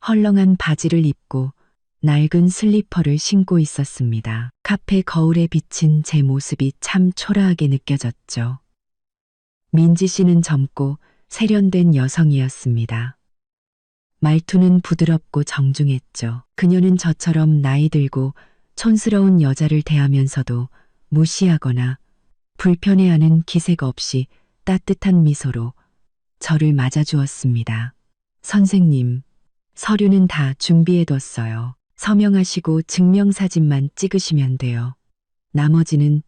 헐렁한 바지를 입고 낡은 슬리퍼를 신고 있었습니다. 카페 거울에 비친 제 모습이 참 초라하게 느껴졌죠. 민지 씨는 젊고 세련된 여성이었습니다. 말투는 부드럽고 정중했죠. 그녀는 저처럼 나이 들고 촌스러운 여자를 대하면서도 무시하거나 불편해하는 기색 없이 따뜻한 미소로 저를 맞아주었습니다. 선생님, 서류는 다 준비해뒀어요. 서명하시고 증명사진만 찍으시면 돼요. 나머지는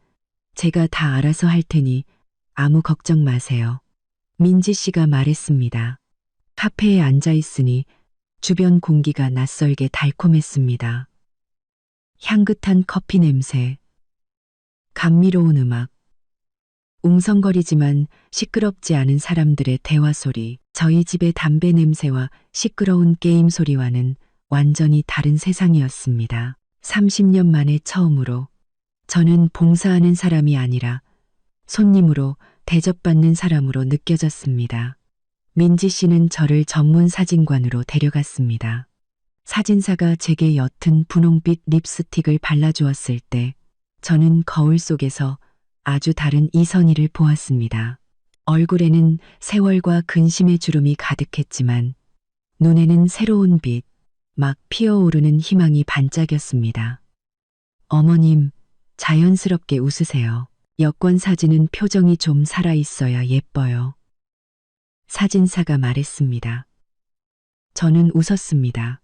제가 다 알아서 할 테니 아무 걱정 마세요. 민지 씨가 말했습니다. 카페에 앉아 있으니 주변 공기가 낯설게 달콤했습니다. 향긋한 커피 냄새, 감미로운 음악, 웅성거리지만 시끄럽지 않은 사람들의 대화 소리, 저희 집의 담배 냄새와 시끄러운 게임 소리와는 완전히 다른 세상이었습니다. 30년 만에 처음으로 저는 봉사하는 사람이 아니라 손님으로 대접받는 사람으로 느껴졌습니다. 민지 씨는 저를 전문 사진관으로 데려갔습니다. 사진사가 제게 옅은 분홍빛 립스틱을 발라주었을 때 저는 거울 속에서 아주 다른 이선희를 보았습니다. 얼굴에는 세월과 근심의 주름이 가득했지만 눈에는 새로운 빛, 막 피어오르는 희망이 반짝였습니다. 어머님, 자연스럽게 웃으세요. 여권 사진은 표정이 좀 살아있어야 예뻐요. 사진사가 말했습니다. 저는 웃었습니다.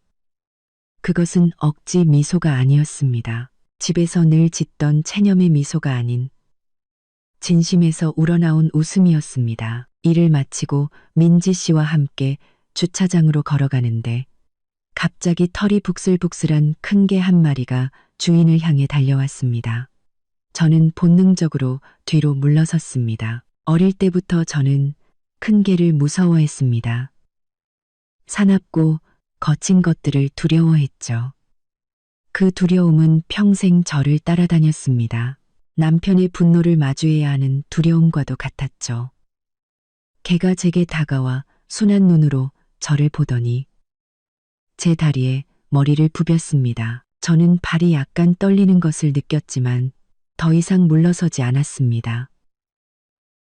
그것은 억지 미소가 아니었습니다. 집에서 늘 짓던 체념의 미소가 아닌 진심에서 우러나온 웃음이었습니다. 일을 마치고 민지 씨와 함께 주차장으로 걸어가는데 갑자기 털이 북슬북슬한 큰 개 한 마리가 주인을 향해 달려왔습니다. 저는 본능적으로 뒤로 물러섰습니다. 어릴 때부터 저는 큰 개를 무서워했습니다. 사납고 거친 것들을 두려워했죠. 그 두려움은 평생 저를 따라다녔습니다. 남편의 분노를 마주해야 하는 두려움과도 같았죠. 개가 제게 다가와 순한 눈으로 저를 보더니 제 다리에 머리를 부볐습니다. 저는 발이 약간 떨리는 것을 느꼈지만 더 이상 물러서지 않았습니다.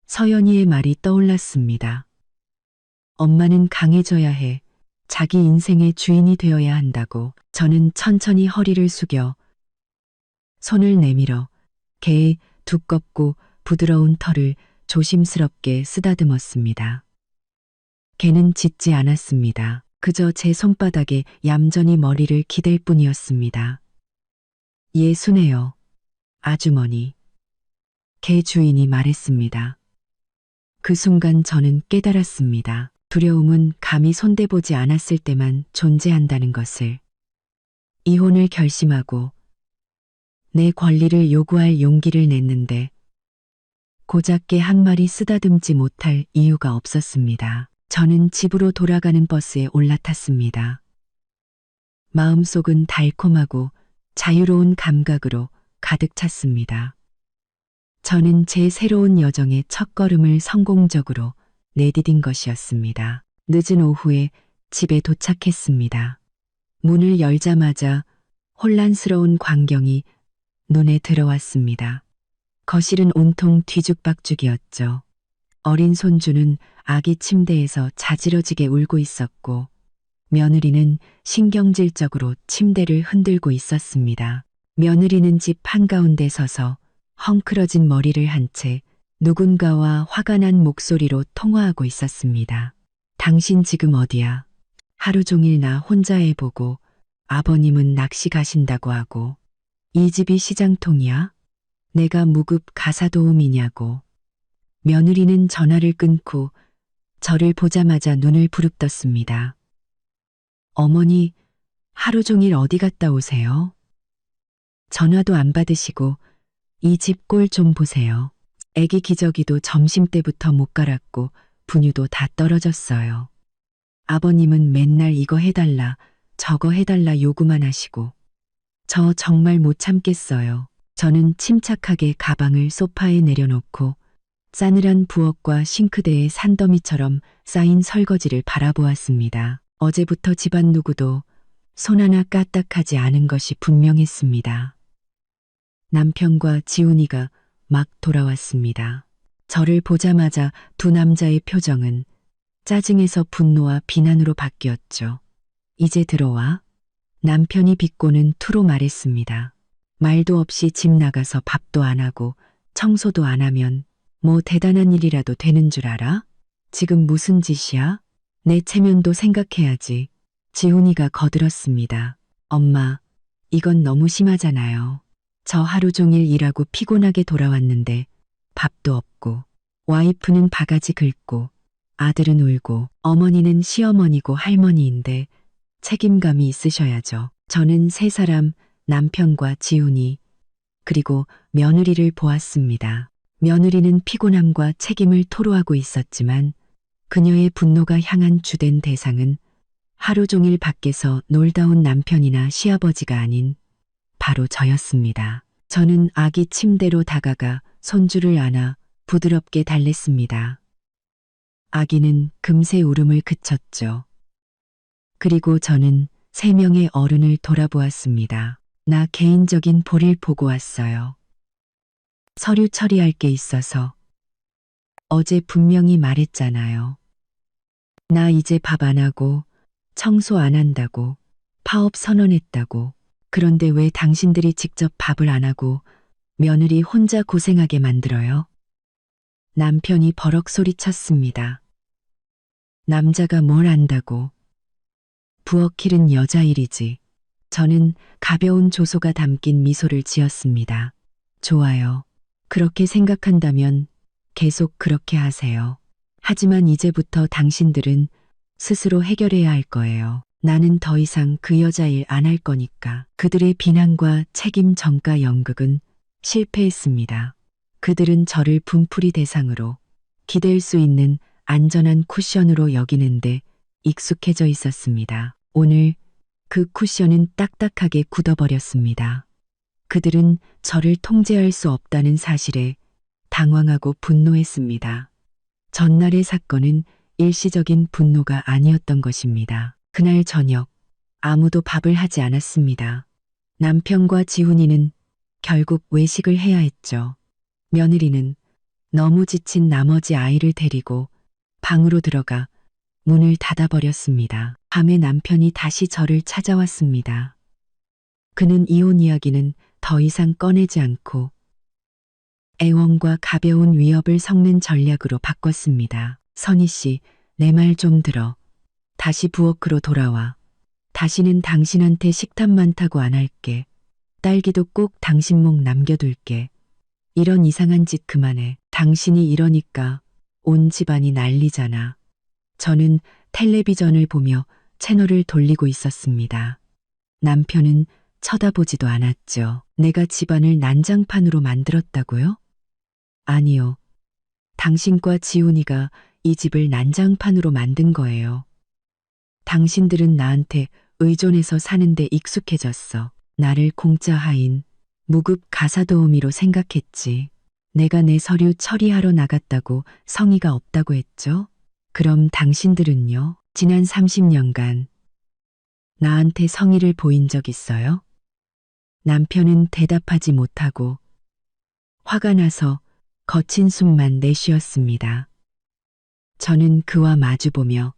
서연이의 말이 떠올랐습니다. 엄마는 강해져야 해. 자기 인생의 주인이 되어야 한다고. 저는 천천히 허리를 숙여 손을 내밀어 개의 두껍고 부드러운 털을 조심스럽게 쓰다듬었습니다. 개는 짖지 않았습니다. 그저 제 손바닥에 얌전히 머리를 기댈 뿐이었습니다. 예, 순해요. 아주머니. 개 주인이 말했습니다. 그 순간 저는 깨달았습니다. 두려움은 감히 손대보지 않았을 때만 존재한다는 것을. 이혼을 결심하고 내 권리를 요구할 용기를 냈는데 고작 개 한 마리 쓰다듬지 못할 이유가 없었습니다. 저는 집으로 돌아가는 버스에 올라탔습니다. 마음속은 달콤하고 자유로운 감각으로 가득 찼습니다. 저는 제 새로운 여정의 첫걸음을 성공적으로 내디딘 것이었습니다. 늦은 오후에 집에 도착했습니다. 문을 열자마자 혼란스러운 광경이 눈에 들어왔습니다. 거실은 온통 뒤죽박죽이었죠. 어린 손주는 아기 침대에서 자지러지게 울고 있었고 며느리는 신경질적으로 침대를 흔들고 있었습니다. 며느리는 집 한가운데 서서 헝클어진 머리를 한 채 누군가와 화가 난 목소리로 통화하고 있었습니다. 당신 지금 어디야? 하루 종일 나 혼자 해보고 아버님은 낚시 가신다고 하고 이 집이 시장통이야? 내가 무급 가사도우미냐고. 며느리는 전화를 끊고 저를 보자마자 눈을 부릅떴습니다. 어머니, 하루 종일 어디 갔다 오세요? 전화도 안 받으시고 이 집 꼴 좀 보세요. 애기 기저귀도 점심때부터 못 갈았고 분유도 다 떨어졌어요. 아버님은 맨날 이거 해달라 저거 해달라 요구만 하시고 저 정말 못 참겠어요. 저는 침착하게 가방을 소파에 내려놓고 싸늘한 부엌과 싱크대의 산더미처럼 쌓인 설거지를 바라보았습니다. 어제부터 집안 누구도 손 하나 까딱하지 않은 것이 분명했습니다. 남편과 지훈이가 막 돌아왔습니다. 저를 보자마자 두 남자의 표정은 짜증에서 분노와 비난으로 바뀌었죠. 이제 들어와. 남편이 비꼬는 투로 말했습니다. 말도 없이 집 나가서 밥도 안 하고 청소도 안 하면 뭐 대단한 일이라도 되는 줄 알아? 지금 무슨 짓이야? 내 체면도 생각해야지. 지훈이가 거들었습니다. 엄마, 이건 너무 심하잖아요. 저 하루 종일 일하고 피곤하게 돌아왔는데 밥도 없고 와이프는 바가지 긁고 아들은 울고 어머니는 시어머니고 할머니인데 책임감이 있으셔야죠. 저는 세 사람, 남편과 지훈이 그리고 며느리를 보았습니다. 며느리는 피곤함과 책임을 토로하고 있었지만 그녀의 분노가 향한 주된 대상은 하루 종일 밖에서 놀다 온 남편이나 시아버지가 아닌 바로 저였습니다. 저는 아기 침대로 다가가 손주를 안아 부드럽게 달랬습니다. 아기는 금세 울음을 그쳤죠. 그리고 저는 세 명의 어른을 돌아보았습니다. 나 개인적인 볼일 보고 왔어요. 서류 처리할 게 있어서. 어제 분명히 말했잖아요. 나 이제 밥 안 하고 청소 안 한다고 파업 선언했다고. 그런데 왜 당신들이 직접 밥을 안 하고 며느리 혼자 고생하게 만들어요? 남편이 버럭 소리쳤습니다. 남자가 뭘 안다고. 부엌일은 여자 일이지. 저는 가벼운 조소가 담긴 미소를 지었습니다. 좋아요. 그렇게 생각한다면 계속 그렇게 하세요. 하지만 이제부터 당신들은 스스로 해결해야 할 거예요. 나는 더 이상 그 여자 일 안 할 거니까. 그들의 비난과 책임 전가 연극은 실패했습니다. 그들은 저를 분풀이 대상으로 기댈 수 있는 안전한 쿠션으로 여기는데 익숙해져 있었습니다. 오늘 그 쿠션은 딱딱하게 굳어버렸습니다. 그들은 저를 통제할 수 없다는 사실에 당황하고 분노했습니다. 전날의 사건은 일시적인 분노가 아니었던 것입니다. 그날 저녁 아무도 밥을 하지 않았습니다. 남편과 지훈이는 결국 외식을 해야 했죠. 며느리는 너무 지친 나머지 아이를 데리고 방으로 들어가 문을 닫아버렸습니다. 밤에 남편이 다시 저를 찾아왔습니다. 그는 이혼 이야기는 더 이상 꺼내지 않고 애원과 가벼운 위협을 섞는 전략으로 바꿨습니다. 선희 씨, 내 말 좀 들어. 다시 부엌으로 돌아와. 다시는 당신한테 식탐 많다고 안 할게. 딸기도 꼭 당신 목 남겨둘게. 이런 이상한 짓 그만해. 당신이 이러니까 온 집안이 난리잖아. 저는 텔레비전을 보며 채널을 돌리고 있었습니다. 남편은 쳐다보지도 않았죠. 내가 집안을 난장판으로 만들었다고요? 아니요. 당신과 지훈이가 이 집을 난장판으로 만든 거예요. 당신들은 나한테 의존해서 사는데 익숙해졌어. 나를 공짜 하인, 무급 가사도우미로 생각했지. 내가 내 서류 처리하러 나갔다고 성의가 없다고 했죠? 그럼 당신들은요? 지난 30년간 나한테 성의를 보인 적 있어요? 남편은 대답하지 못하고 화가 나서 거친 숨만 내쉬었습니다. 저는 그와 마주보며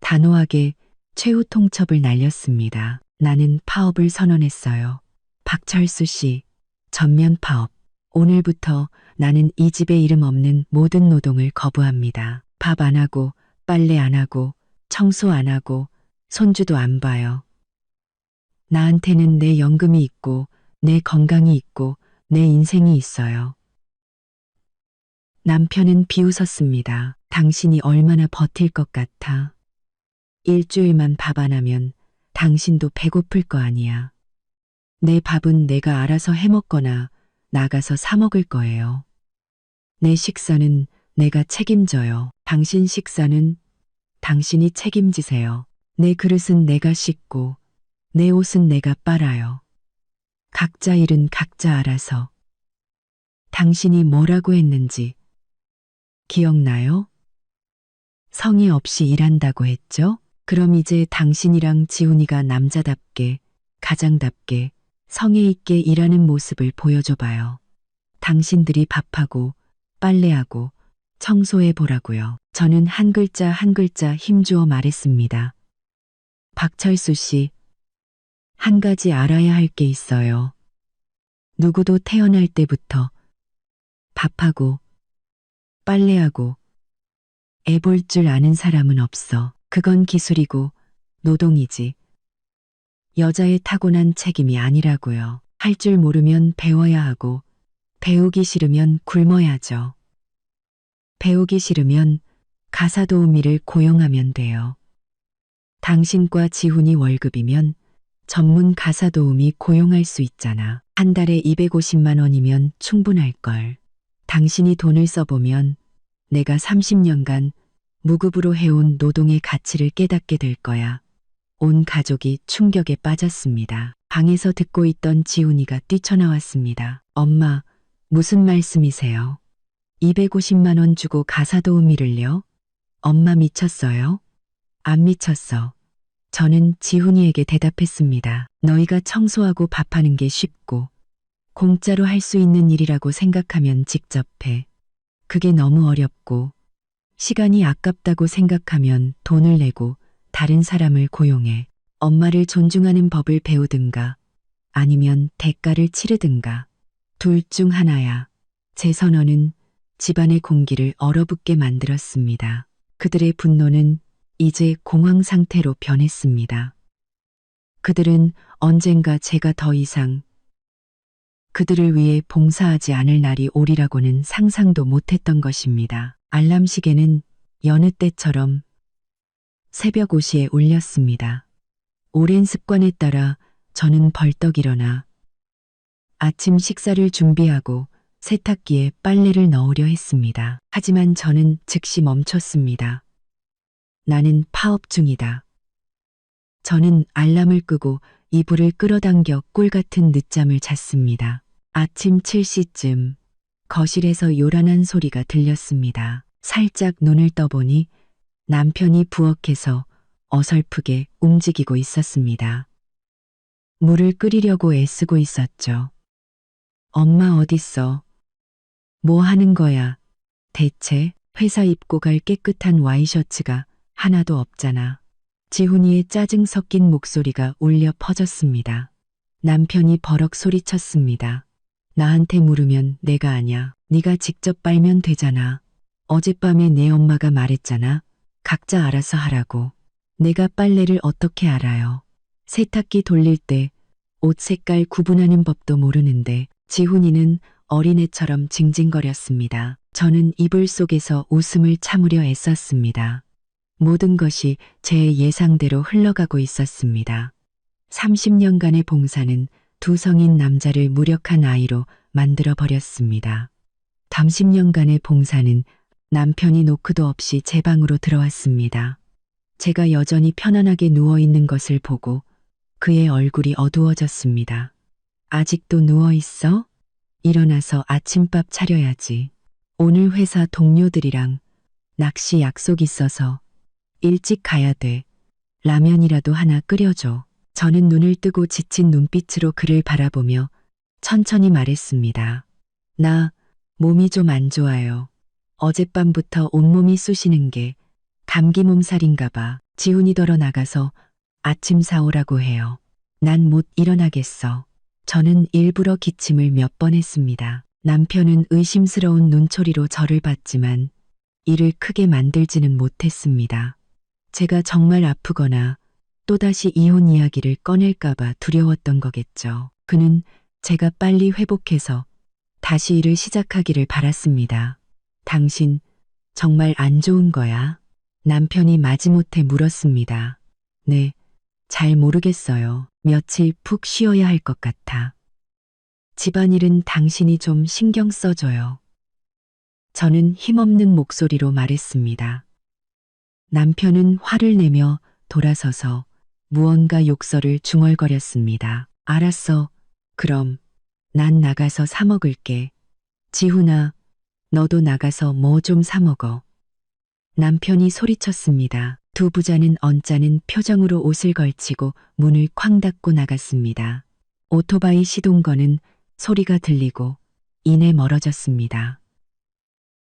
단호하게 최후 통첩을 날렸습니다. 나는 파업을 선언했어요. 박철수 씨, 전면 파업. 오늘부터 나는 이 집에 이름 없는 모든 노동을 거부합니다. 밥 안 하고, 빨래 안 하고, 청소 안 하고, 손주도 안 봐요. 나한테는 내 연금이 있고, 내 건강이 있고, 내 인생이 있어요. 남편은 비웃었습니다. 당신이 얼마나 버틸 것 같아. 일주일만 밥 안 하면 당신도 배고플 거 아니야. 내 밥은 내가 알아서 해 먹거나 나가서 사 먹을 거예요. 내 식사는 내가 책임져요. 당신 식사는 당신이 책임지세요. 내 그릇은 내가 씻고 내 옷은 내가 빨아요. 각자 일은 각자 알아서. 당신이 뭐라고 했는지 기억나요? 성의 없이 일한다고 했죠? 그럼 이제 당신이랑 지훈이가 남자답게, 가장답게, 성의 있게 일하는 모습을 보여줘봐요. 당신들이 밥하고, 빨래하고, 청소해 보라고요. 저는 한 글자 한 글자 힘주어 말했습니다. 박철수 씨, 한 가지 알아야 할 게 있어요. 누구도 태어날 때부터 밥하고, 빨래하고, 애 볼 줄 아는 사람은 없어. 그건 기술이고, 노동이지. 여자의 타고난 책임이 아니라고요. 할 줄 모르면 배워야 하고, 배우기 싫으면 굶어야죠. 배우기 싫으면 가사 도우미를 고용하면 돼요. 당신과 지훈이 월급이면 전문 가사 도우미 고용할 수 있잖아. 한 달에 250만 원이면 충분할걸. 당신이 돈을 써보면 내가 30년간 무급으로 해온 노동의 가치를 깨닫게 될 거야. 온 가족이 충격에 빠졌습니다. 방에서 듣고 있던 지훈이가 뛰쳐나왔습니다. 엄마, 무슨 말씀이세요? 250만 원 주고 가사 도우미를요? 엄마 미쳤어요? 안 미쳤어. 저는 지훈이에게 대답했습니다. 너희가 청소하고 밥하는 게 쉽고 공짜로 할 수 있는 일이라고 생각하면 직접 해. 그게 너무 어렵고 시간이 아깝다고 생각하면 돈을 내고 다른 사람을 고용해. 엄마를 존중하는 법을 배우든가 아니면 대가를 치르든가. 둘 중 하나야. 제 선언은 집안의 공기를 얼어붙게 만들었습니다. 그들의 분노는 이제 공황 상태로 변했습니다. 그들은 언젠가 제가 더 이상 그들을 위해 봉사하지 않을 날이 오리라고는 상상도 못했던 것입니다. 알람 시계는 여느 때처럼 새벽 5시에 울렸습니다. 오랜 습관에 따라 저는 벌떡 일어나 아침 식사를 준비하고 세탁기에 빨래를 넣으려 했습니다. 하지만 저는 즉시 멈췄습니다. 나는 파업 중이다. 저는 알람을 끄고 이불을 끌어당겨 꿀 같은 늦잠을 잤습니다. 아침 7시쯤 거실에서 요란한 소리가 들렸습니다. 살짝 눈을 떠보니 남편이 부엌에서 어설프게 움직이고 있었습니다. 물을 끓이려고 애쓰고 있었죠. 엄마 어딨어? 뭐 하는 거야? 대체 회사 입고 갈 깨끗한 와이셔츠가 하나도 없잖아. 지훈이의 짜증 섞인 목소리가 울려 퍼졌습니다. 남편이 버럭 소리쳤습니다. 나한테 물으면 내가 아냐. 네가 직접 빨면 되잖아. 어젯밤에 내 엄마가 말했잖아. 각자 알아서 하라고. 내가 빨래를 어떻게 알아요. 세탁기 돌릴 때 옷 색깔 구분하는 법도 모르는데. 지훈이는 어린애처럼 징징거렸습니다. 저는 이불 속에서 웃음을 참으려 애썼습니다. 모든 것이 제 예상대로 흘러가고 있었습니다. 30년간의 봉사는 두 성인 남자를 무력한 아이로 만들어버렸습니다. 30년간의 봉사는 남편이 노크도 없이 제 방으로 들어왔습니다. 제가 여전히 편안하게 누워있는 것을 보고 그의 얼굴이 어두워졌습니다. 아직도 누워있어? 일어나서 아침밥 차려야지. 오늘 회사 동료들이랑 낚시 약속 있어서 일찍 가야 돼. 라면이라도 하나 끓여줘. 저는 눈을 뜨고 지친 눈빛으로 그를 바라보며 천천히 말했습니다. 나 몸이 좀 안 좋아요. 어젯밤부터 온몸이 쑤시는 게 감기 몸살인가 봐. 지훈이더러 나가서 아침 사오라고 해요. 난 못 일어나겠어. 저는 일부러 기침을 몇 번 했습니다. 남편은 의심스러운 눈초리로 저를 봤지만 이를 크게 만들지는 못했습니다. 제가 정말 아프거나 또다시 이혼 이야기를 꺼낼까봐 두려웠던 거겠죠. 그는 제가 빨리 회복해서 다시 일을 시작하기를 바랐습니다. 당신 정말 안 좋은 거야? 남편이 마지못해 물었습니다. 네, 잘 모르겠어요. 며칠 푹 쉬어야 할 것 같아. 집안일은 당신이 좀 신경 써줘요. 저는 힘없는 목소리로 말했습니다. 남편은 화를 내며 돌아서서 무언가 욕설을 중얼거렸습니다. 알았어. 그럼 난 나가서 사 먹을게. 지훈아, 너도 나가서 뭐 좀 사 먹어. 남편이 소리쳤습니다. 두 부자는 언짢은 표정으로 옷을 걸치고 문을 쾅 닫고 나갔습니다. 오토바이 시동거는 소리가 들리고 이내 멀어졌습니다.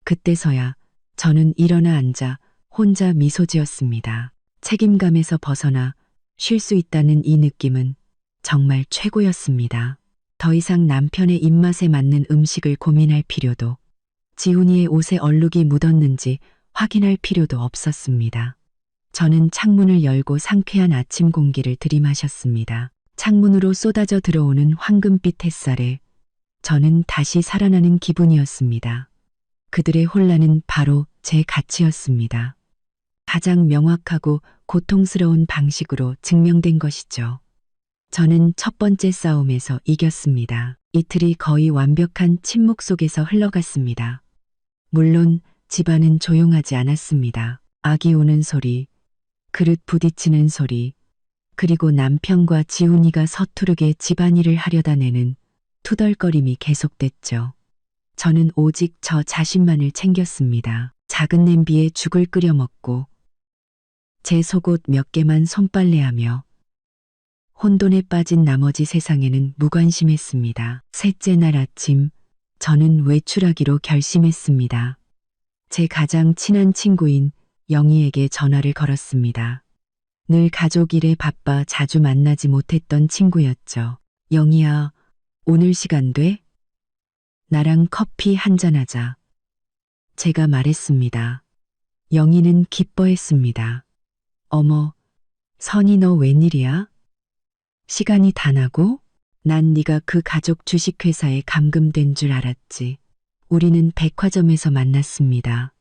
그때서야 저는 일어나 앉아 혼자 미소 지었습니다. 책임감에서 벗어나 쉴 수 있다는 이 느낌은 정말 최고였습니다. 더 이상 남편의 입맛에 맞는 음식을 고민할 필요도, 지훈이의 옷에 얼룩이 묻었는지 확인할 필요도 없었습니다. 저는 창문을 열고 상쾌한 아침 공기를 들이마셨습니다. 창문으로 쏟아져 들어오는 황금빛 햇살에 저는 다시 살아나는 기분이었습니다. 그들의 혼란은 바로 제 가치였습니다. 가장 명확하고 고통스러운 방식으로 증명된 것이죠. 저는 첫 번째 싸움에서 이겼습니다. 이틀이 거의 완벽한 침묵 속에서 흘러갔습니다. 물론 집안은 조용하지 않았습니다. 아기 우는 소리, 그릇 부딪히는 소리, 그리고 남편과 지훈이가 서투르게 집안일을 하려다 내는 투덜거림이 계속됐죠. 저는 오직 저 자신만을 챙겼습니다. 작은 냄비에 죽을 끓여 먹고 제 속옷 몇 개만 손빨래하며 혼돈에 빠진 나머지 세상에는 무관심했습니다. 셋째 날 아침 저는 외출하기로 결심했습니다. 제 가장 친한 친구인 영희에게 전화를 걸었습니다. 늘 가족 일에 바빠 자주 만나지 못했던 친구였죠. 영희야, 오늘 시간 돼? 나랑 커피 한잔하자. 제가 말했습니다. 영희는 기뻐했습니다. 어머, 선이 너 웬일이야? 시간이 다 나고? 난 네가 그 가족 주식회사에 감금된 줄 알았지. 우리는 백화점에서 만났습니다.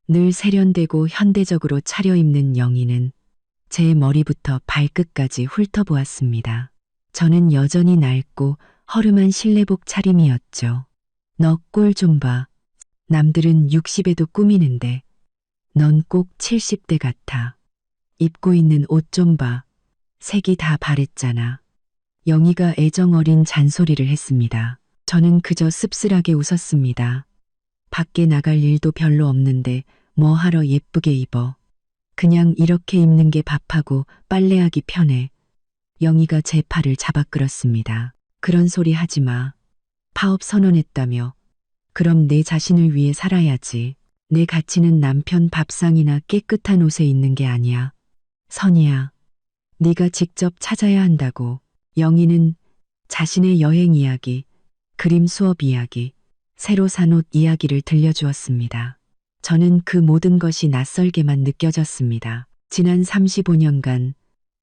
늘 세련되고 현대적으로 차려입는 영희는 제 머리부터 발끝까지 훑어보았습니다. 저는 여전히 낡고 허름한 실내복 차림이었죠. 너 꼴 좀 봐. 남들은 60에도 꾸미는데 넌 꼭 70대 같아. 입고 있는 옷 좀 봐. 색이 다 바랬잖아. 영희가 애정 어린 잔소리를 했습니다. 저는 그저 씁쓸하게 웃었습니다. 밖에 나갈 일도 별로 없는데 뭐 하러 예쁘게 입어. 그냥 이렇게 입는 게 밥하고 빨래하기 편해. 영희가 제 팔을 잡아 끌었습니다. 그런 소리 하지 마. 파업 선언했다며. 그럼 내 자신을 위해 살아야지. 내 가치는 남편 밥상이나 깨끗한 옷에 있는 게 아니야. 선이야. 네가 직접 찾아야 한다고. 영희는 자신의 여행 이야기, 그림 수업 이야기, 새로 산 옷 이야기를 들려주었습니다. 저는 그 모든 것이 낯설게만 느껴졌습니다. 지난 35년간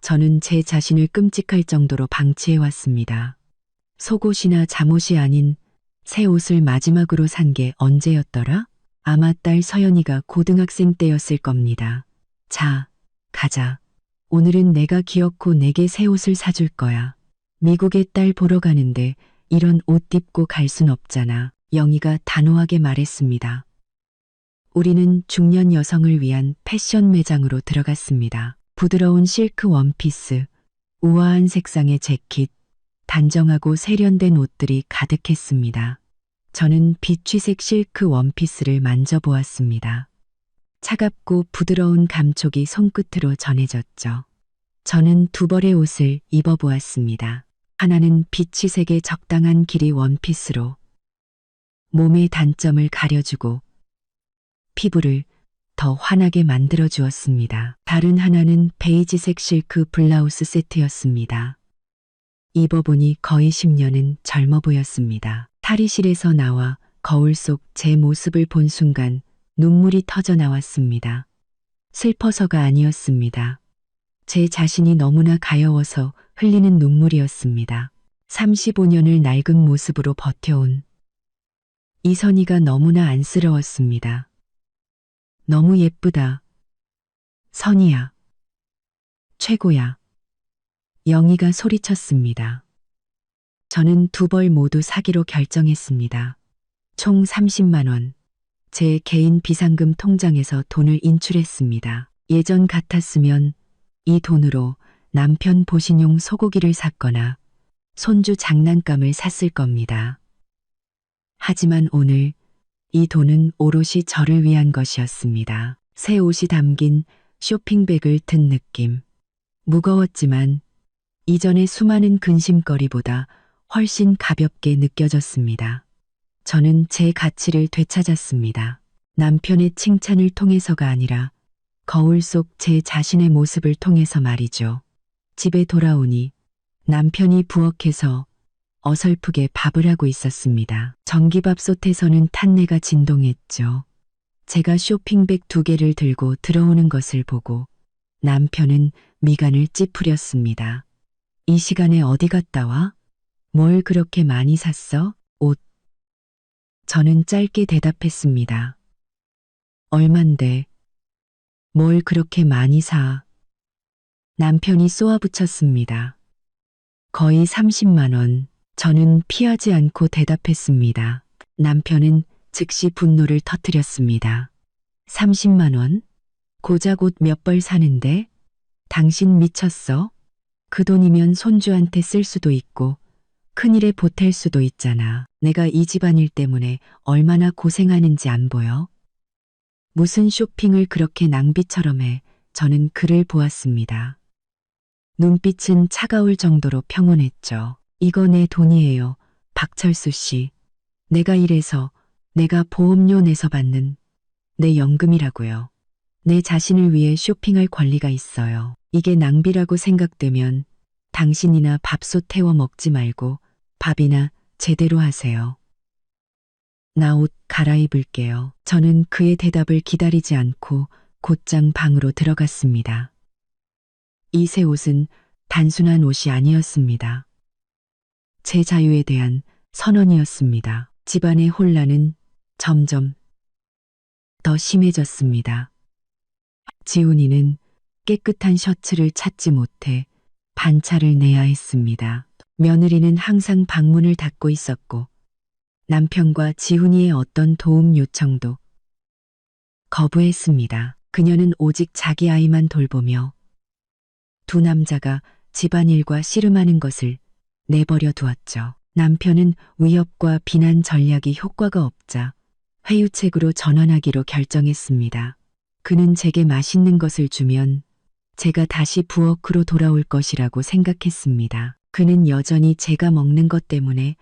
저는 제 자신을 끔찍할 정도로 방치해왔습니다. 속옷이나 잠옷이 아닌 새 옷을 마지막으로 산 게 언제였더라? 아마 딸 서연이가 고등학생 때였을 겁니다. 자, 가자. 오늘은 내가 기어코 내게 새 옷을 사줄 거야. 미국에 딸 보러 가는데 이런 옷 입고 갈 순 없잖아. 영희가 단호하게 말했습니다. 우리는 중년 여성을 위한 패션 매장으로 들어갔습니다. 부드러운 실크 원피스, 우아한 색상의 재킷, 단정하고 세련된 옷들이 가득했습니다. 저는 비취색 실크 원피스를 만져보았습니다. 차갑고 부드러운 감촉이 손끝으로 전해졌죠. 저는 두 벌의 옷을 입어보았습니다. 하나는 비취색의 적당한 길이 원피스로 몸의 단점을 가려주고 피부를 더 환하게 만들어 주었습니다. 다른 하나는 베이지색 실크 블라우스 세트였습니다. 입어보니 거의 10년은 젊어 보였습니다. 탈의실에서 나와 거울 속 제 모습을 본 순간 눈물이 터져 나왔습니다. 슬퍼서가 아니었습니다. 제 자신이 너무나 가여워서 흘리는 눈물이었습니다. 35년을 낡은 모습으로 버텨온 이선희가 너무나 안쓰러웠습니다. 너무 예쁘다. 선희야. 최고야. 영희가 소리쳤습니다. 저는 두 벌 모두 사기로 결정했습니다. 총 30만 원. 제 개인 비상금 통장에서 돈을 인출했습니다. 예전 같았으면 이 돈으로 남편 보신용 소고기를 샀거나 손주 장난감을 샀을 겁니다. 하지만 오늘 이 돈은 오롯이 저를 위한 것이었습니다. 새 옷이 담긴 쇼핑백을 든 느낌. 무거웠지만 이전의 수많은 근심거리보다 훨씬 가볍게 느껴졌습니다. 저는 제 가치를 되찾았습니다. 남편의 칭찬을 통해서가 아니라 거울 속 제 자신의 모습을 통해서 말이죠. 집에 돌아오니 남편이 부엌에서 어설프게 밥을 하고 있었습니다. 전기밥솥에서는 탄내가 진동했죠. 제가 쇼핑백 2개를 들고 들어오는 것을 보고 남편은 미간을 찌푸렸습니다. 이 시간에 어디 갔다 와? 뭘 그렇게 많이 샀어? 옷. 저는 짧게 대답했습니다. 얼만데? 뭘 그렇게 많이 사? 남편이 쏘아붙였습니다. 거의 30만 원. 저는 피하지 않고 대답했습니다. 남편은 즉시 분노를 터뜨렸습니다. 30만 원? 고작 옷 몇 벌 사는데? 당신 미쳤어? 그 돈이면 손주한테 쓸 수도 있고 큰일에 보탤 수도 있잖아. 내가 이 집안일 때문에 얼마나 고생하는지 안 보여? 무슨 쇼핑을 그렇게 낭비처럼 해. 저는 그를 보았습니다. 눈빛은 차가울 정도로 평온했죠. 이거 내 돈이에요. 박철수 씨. 내가 일해서, 내가 보험료 내서 받는 내 연금이라고요. 내 자신을 위해 쇼핑할 권리가 있어요. 이게 낭비라고 생각되면 당신이나 밥솥 태워 먹지 말고 밥이나 제대로 하세요. 나 옷 갈아입을게요. 저는 그의 대답을 기다리지 않고 곧장 방으로 들어갔습니다. 이 새 옷은 단순한 옷이 아니었습니다. 제 자유에 대한 선언이었습니다. 집안의 혼란은 점점 더 심해졌습니다. 지훈이는 깨끗한 셔츠를 찾지 못해 반차를 내야 했습니다. 며느리는 항상 방문을 닫고 있었고 남편과 지훈이의 어떤 도움 요청도 거부했습니다. 그녀는 오직 자기 아이만 돌보며 두 남자가 집안일과 씨름하는 것을 내버려 두었죠. 남편은 위협과 비난 전략이 효과가 없자 회유책으로 전환하기로 결정했습니다. 그는 제게 맛있는 것을 주면 제가 다시 부엌으로 돌아올 것이라고 생각했습니다. 그는 여전히 제가 먹는 것 때문에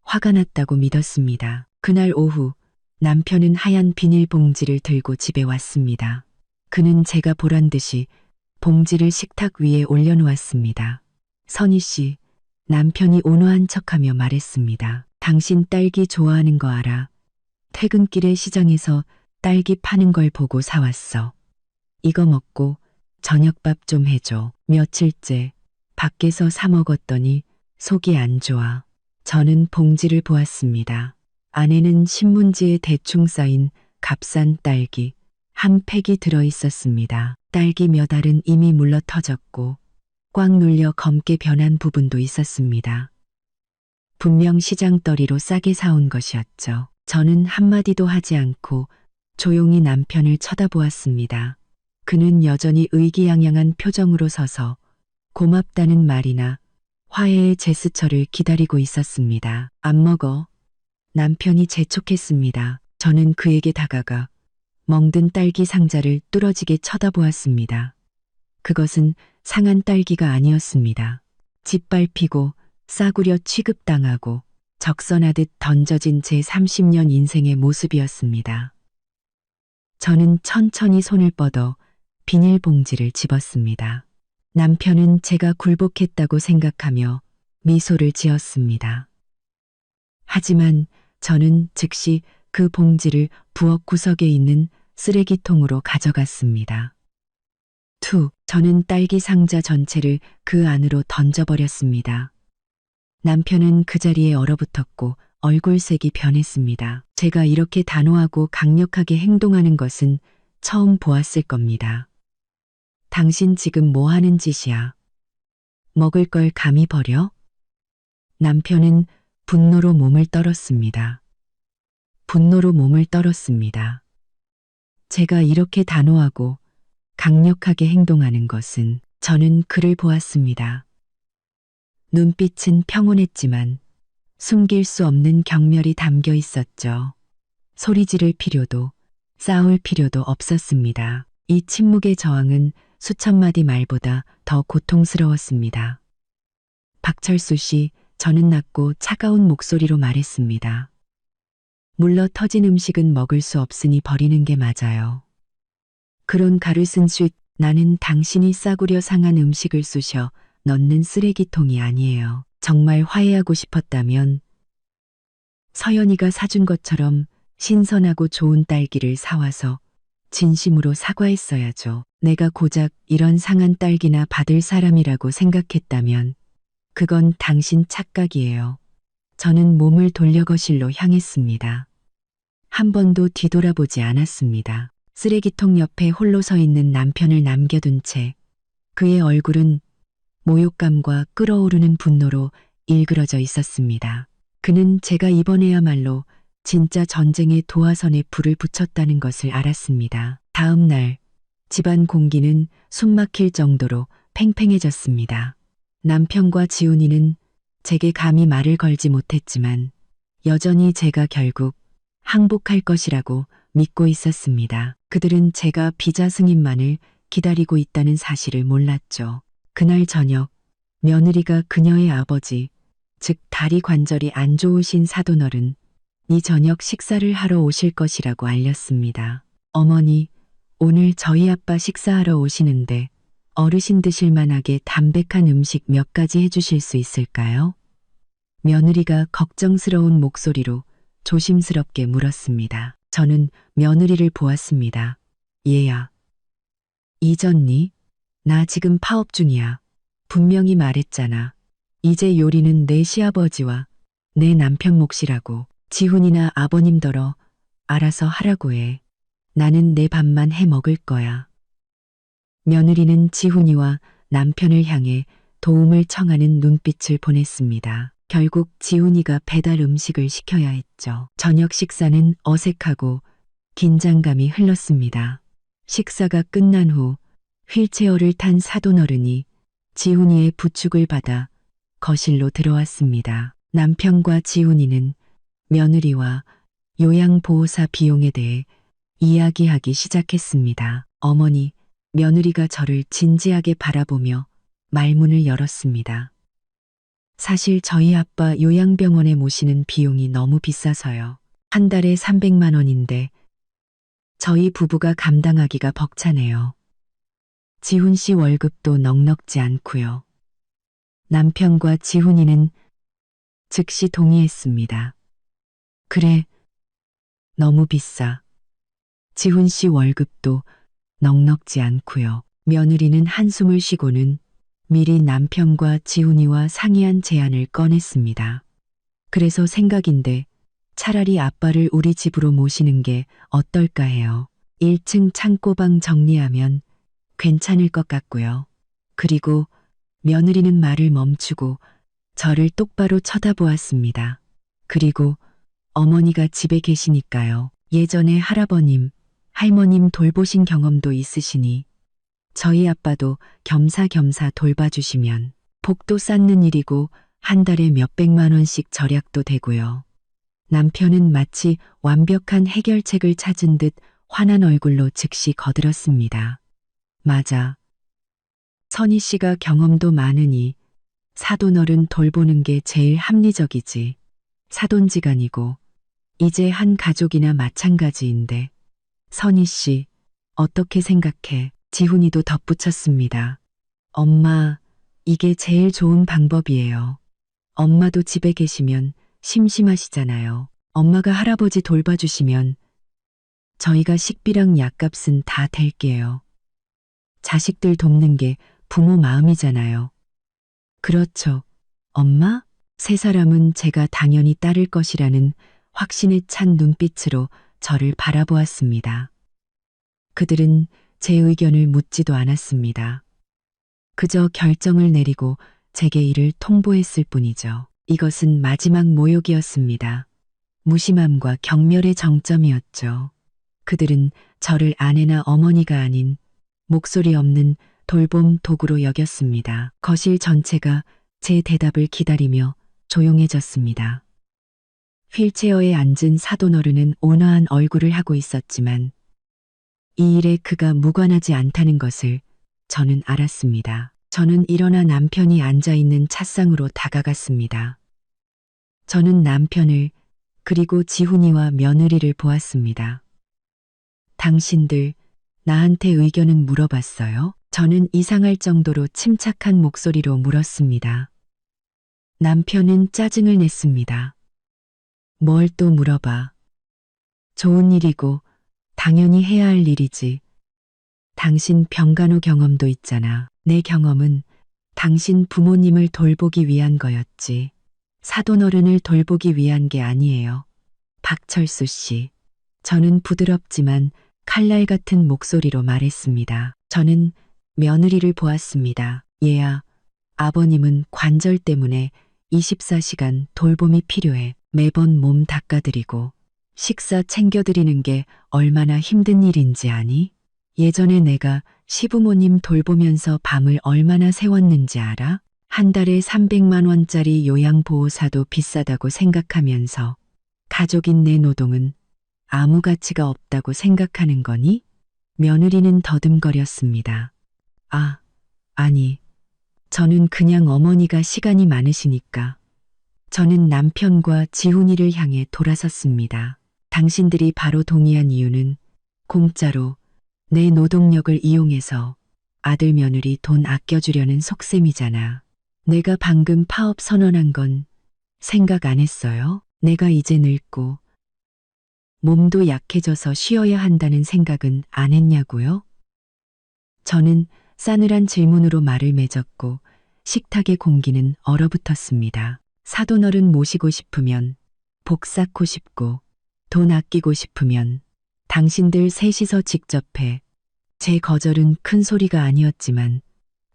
화가 났다고 믿었습니다. 그날 오후 남편은 하얀 비닐봉지를 들고 집에 왔습니다. 그는 제가 보란 듯이 봉지를 식탁 위에 올려놓았습니다. 선희 씨, 남편이 온화한 척하며 말했습니다. 당신 딸기 좋아하는 거 알아? 퇴근길에 시장에서 딸기 파는 걸 보고 사왔어. 이거 먹고 저녁밥 좀 해줘. 며칠째 밖에서 사 먹었더니 속이 안 좋아. 저는 봉지를 보았습니다. 안에는 신문지에 대충 쌓인 값싼 딸기 한 팩이 들어 있었습니다. 딸기 몇 알은 이미 물러 터졌고 꽉 눌려 검게 변한 부분도 있었습니다. 분명 시장더리로 싸게 사온 것이었죠. 저는 한마디도 하지 않고 조용히 남편을 쳐다보았습니다. 그는 여전히 의기양양한 표정으로 서서 고맙다는 말이나 화해의 제스처를 기다리고 있었습니다. 안 먹어. 남편이 재촉했습니다. 저는 그에게 다가가 멍든 딸기 상자를 뚫어지게 쳐다보았습니다. 그것은 상한 딸기가 아니었습니다. 짓밟히고 싸구려 취급당하고 적선하듯 던져진 제 30년 인생의 모습이었습니다. 저는 천천히 손을 뻗어 비닐봉지를 집었습니다. 남편은 제가 굴복했다고 생각하며 미소를 지었습니다. 하지만 저는 즉시 그 봉지를 부엌 구석에 있는 쓰레기통으로 가져갔습니다. 저는 딸기 상자 전체를 그 안으로 던져버렸습니다. 남편은 그 자리에 얼어붙었고 얼굴색이 변했습니다. 제가 이렇게 단호하고 강력하게 행동하는 것은 처음 보았을 겁니다. 당신 지금 뭐 하는 짓이야? 먹을 걸 감히 버려? 남편은 분노로 몸을 떨었습니다. 분노로 몸을 떨었습니다. 제가 이렇게 단호하고 강력하게 행동하는 것은 저는 그를 보았습니다. 눈빛은 평온했지만 숨길 수 없는 경멸이 담겨 있었죠. 소리 지를 필요도 싸울 필요도 없었습니다. 이 침묵의 저항은 수천 마디 말보다 더 고통스러웠습니다. 박철수 씨, 저는 낮고 차가운 목소리로 말했습니다. 물러 터진 음식은 먹을 수 없으니 버리는 게 맞아요. 그런 가르슨 쉿, 나는 당신이 싸구려 상한 음식을 쑤셔 넣는 쓰레기통이 아니에요. 정말 화해하고 싶었다면 서연이가 사준 것처럼 신선하고 좋은 딸기를 사와서 진심으로 사과했어야죠. 내가 고작 이런 상한 딸기나 받을 사람이라고 생각했다면 그건 당신 착각이에요. 저는 몸을 돌려 거실로 향했습니다. 한 번도 뒤돌아보지 않았습니다. 쓰레기통 옆에 홀로 서 있는 남편을 남겨둔 채 그의 얼굴은 모욕감과 끓어오르는 분노로 일그러져 있었습니다. 그는 제가 이번에야말로 진짜 전쟁의 도화선에 불을 붙였다는 것을 알았습니다. 다음 날 집안 공기는 숨막힐 정도로 팽팽해졌습니다. 남편과 지훈이는 제게 감히 말을 걸지 못했지만 여전히 제가 결국 항복할 것이라고 믿고 있었습니다. 그들은 제가 비자 승인만을 기다리고 있다는 사실을 몰랐죠. 그날 저녁 며느리가 그녀의 아버지, 즉 다리 관절이 안 좋으신 사돈어른 이 저녁 식사를 하러 오실 것이라고 알렸습니다. 어머니, 오늘 저희 아빠 식사하러 오시는데 어르신 드실 만하게 담백한 음식 몇 가지 해주실 수 있을까요? 며느리가 걱정스러운 목소리로 조심스럽게 물었습니다. 저는 며느리를 보았습니다. 얘야. 잊었니? 나 지금 파업 중이야. 분명히 말했잖아. 이제 요리는 내 시아버지와 내 남편 몫이라고. 지훈이나 아버님더러 알아서 하라고 해. 나는 내 밥만 해 먹을 거야. 며느리는 지훈이와 남편을 향해 도움을 청하는 눈빛을 보냈습니다. 결국 지훈이가 배달 음식을 시켜야 했죠. 저녁 식사는 어색하고 긴장감이 흘렀습니다. 식사가 끝난 후 휠체어를 탄 사돈어른이 지훈이의 부축을 받아 거실로 들어왔습니다. 남편과 지훈이는 며느리와 요양보호사 비용에 대해 이야기하기 시작했습니다. 어머니, 며느리가 저를 진지하게 바라보며 말문을 열었습니다. 사실 저희 아빠 요양병원에 모시는 비용이 너무 비싸서요. 한 달에 300만 원인데 저희 부부가 감당하기가 벅차네요. 지훈 씨 월급도 넉넉지 않고요. 남편과 지훈이는 즉시 동의했습니다. 그래, 너무 비싸. 지훈 씨 월급도 넉넉지 않고요. 며느리는 한숨을 쉬고는 미리 남편과 지훈이와 상의한 제안을 꺼냈습니다. 그래서 생각인데 차라리 아빠를 우리 집으로 모시는 게 어떨까 해요. 1층 창고방 정리하면 괜찮을 것 같고요. 그리고 며느리는 말을 멈추고 저를 똑바로 쳐다보았습니다. 그리고 어머니가 집에 계시니까요. 예전에 할아버님, 할머님 돌보신 경험도 있으시니 저희 아빠도 겸사겸사 돌봐주시면 복도 쌓는 일이고 한 달에 몇백만 원씩 절약도 되고요. 남편은 마치 완벽한 해결책을 찾은 듯 환한 얼굴로 즉시 거들었습니다. 맞아. 선희 씨가 경험도 많으니 사돈어른 돌보는 게 제일 합리적이지. 사돈지간이고 이제 한 가족이나 마찬가지인데. 선희 씨, 어떻게 생각해? 지훈이도 덧붙였습니다. 엄마, 이게 제일 좋은 방법이에요. 엄마도 집에 계시면 심심하시잖아요. 엄마가 할아버지 돌봐주시면 저희가 식비랑 약값은 다 댈게요. 자식들 돕는 게 부모 마음이잖아요. 그렇죠. 엄마? 세 사람은 제가 당연히 따를 것이라는 확신에 찬 눈빛으로 저를 바라보았습니다. 그들은 제 의견을 묻지도 않았습니다. 그저 결정을 내리고 제게 이를 통보했을 뿐이죠. 이것은 마지막 모욕이었습니다. 무심함과 경멸의 정점이었죠. 그들은 저를 아내나 어머니가 아닌 목소리 없는 돌봄 도구로 여겼습니다. 거실 전체가 제 대답을 기다리며 조용해졌습니다. 휠체어에 앉은 사돈어른은 온화한 얼굴을 하고 있었지만 이 일에 그가 무관하지 않다는 것을 저는 알았습니다. 저는 일어나 남편이 앉아있는 찻상으로 다가갔습니다. 저는 남편을 그리고 지훈이와 며느리를 보았습니다. 당신들 나한테 의견은 물어봤어요? 저는 이상할 정도로 침착한 목소리로 물었습니다. 남편은 짜증을 냈습니다. 뭘 또 물어봐. 좋은 일이고 당연히 해야 할 일이지. 당신 병간호 경험도 있잖아. 내 경험은 당신 부모님을 돌보기 위한 거였지. 사돈어른을 돌보기 위한 게 아니에요. 박철수 씨. 저는 부드럽지만 칼날 같은 목소리로 말했습니다. 저는 며느리를 보았습니다. 얘야, 아버님은 관절 때문에 24시간 돌봄이 필요해. 매번 몸 닦아드리고 식사 챙겨드리는 게 얼마나 힘든 일인지 아니? 예전에 내가 시부모님 돌보면서 밤을 얼마나 새웠는지 알아? 한 달에 300만 원짜리 요양보호사도 비싸다고 생각하면서 가족인 내 노동은 아무 가치가 없다고 생각하는 거니? 며느리는 더듬거렸습니다. 아니. 저는 그냥 어머니가 시간이 많으시니까. 저는 남편과 지훈이를 향해 돌아섰습니다. 당신들이 바로 동의한 이유는 공짜로 내 노동력을 이용해서 아들 며느리 돈 아껴주려는 속셈이잖아. 내가 방금 파업 선언한 건 생각 안 했어요? 내가 이제 늙고 몸도 약해져서 쉬어야 한다는 생각은 안 했냐고요? 저는 싸늘한 질문으로 말을 맺었고 식탁의 공기는 얼어붙었습니다. 사돈어른 모시고 싶으면 복 쌓고 싶고 돈 아끼고 싶으면 당신들 셋이서 직접 해. 제 거절은 큰 소리가 아니었지만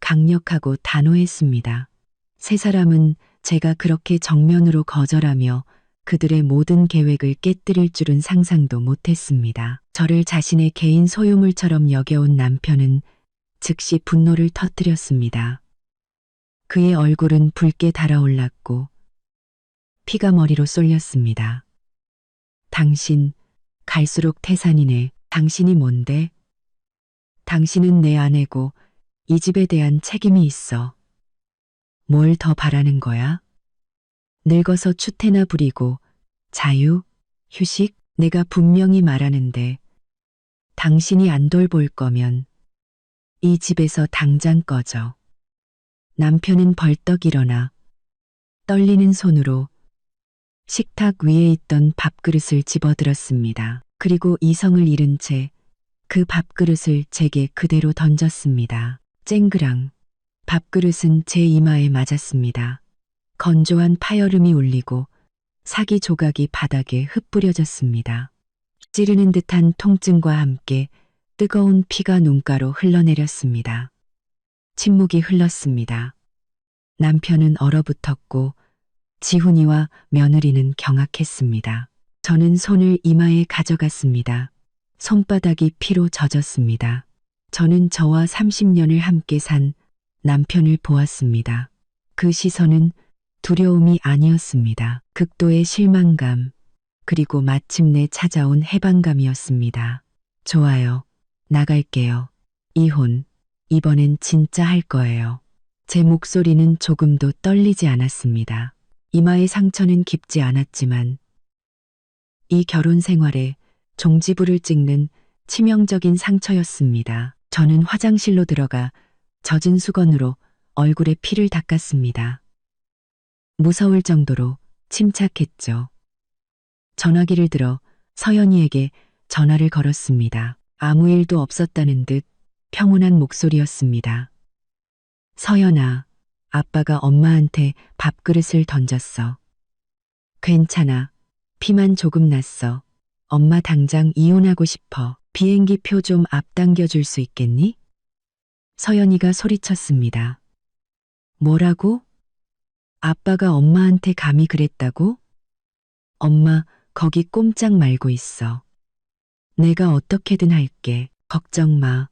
강력하고 단호했습니다. 세 사람은 제가 그렇게 정면으로 거절하며 그들의 모든 계획을 깨뜨릴 줄은 상상도 못했습니다. 저를 자신의 개인 소유물처럼 여겨온 남편은 즉시 분노를 터뜨렸습니다. 그의 얼굴은 붉게 달아올랐고 피가 머리로 쏠렸습니다. 당신, 갈수록 태산이네. 당신이 뭔데? 당신은 내 아내고 이 집에 대한 책임이 있어. 뭘 더 바라는 거야? 늙어서 추태나 부리고 자유, 휴식? 내가 분명히 말하는데 당신이 안 돌볼 거면 이 집에서 당장 꺼져. 남편은 벌떡 일어나 떨리는 손으로 식탁 위에 있던 밥그릇을 집어들었습니다. 그리고 이성을 잃은 채 그 밥그릇을 제게 그대로 던졌습니다. 쨍그랑 밥그릇은 제 이마에 맞았습니다. 건조한 파열음이 울리고 사기 조각이 바닥에 흩뿌려졌습니다. 찌르는 듯한 통증과 함께 뜨거운 피가 눈가로 흘러내렸습니다. 침묵이 흘렀습니다. 남편은 얼어붙었고 지훈이와 며느리는 경악했습니다. 저는 손을 이마에 가져갔습니다. 손바닥이 피로 젖었습니다. 저는 저와 30년을 함께 산 남편을 보았습니다. 그 시선은 두려움이 아니었습니다. 극도의 실망감, 그리고 마침내 찾아온 해방감이었습니다. 좋아요. 나갈게요. 이혼, 이번엔 진짜 할 거예요. 제 목소리는 조금도 떨리지 않았습니다. 이마의 상처는 깊지 않았지만 이 결혼 생활에 종지부를 찍는 치명적인 상처였습니다. 저는 화장실로 들어가 젖은 수건으로 얼굴에 피를 닦았습니다. 무서울 정도로 침착했죠. 전화기를 들어 서연이에게 전화를 걸었습니다. 아무 일도 없었다는 듯 평온한 목소리였습니다. 서연아, 아빠가 엄마한테 밥그릇을 던졌어. 괜찮아. 피만 조금 났어. 엄마 당장 이혼하고 싶어. 비행기 표 좀 앞당겨 줄 수 있겠니? 서연이가 소리쳤습니다. 뭐라고? 아빠가 엄마한테 감히 그랬다고? 엄마, 거기 꼼짝 말고 있어. 내가 어떻게든 할게. 걱정 마.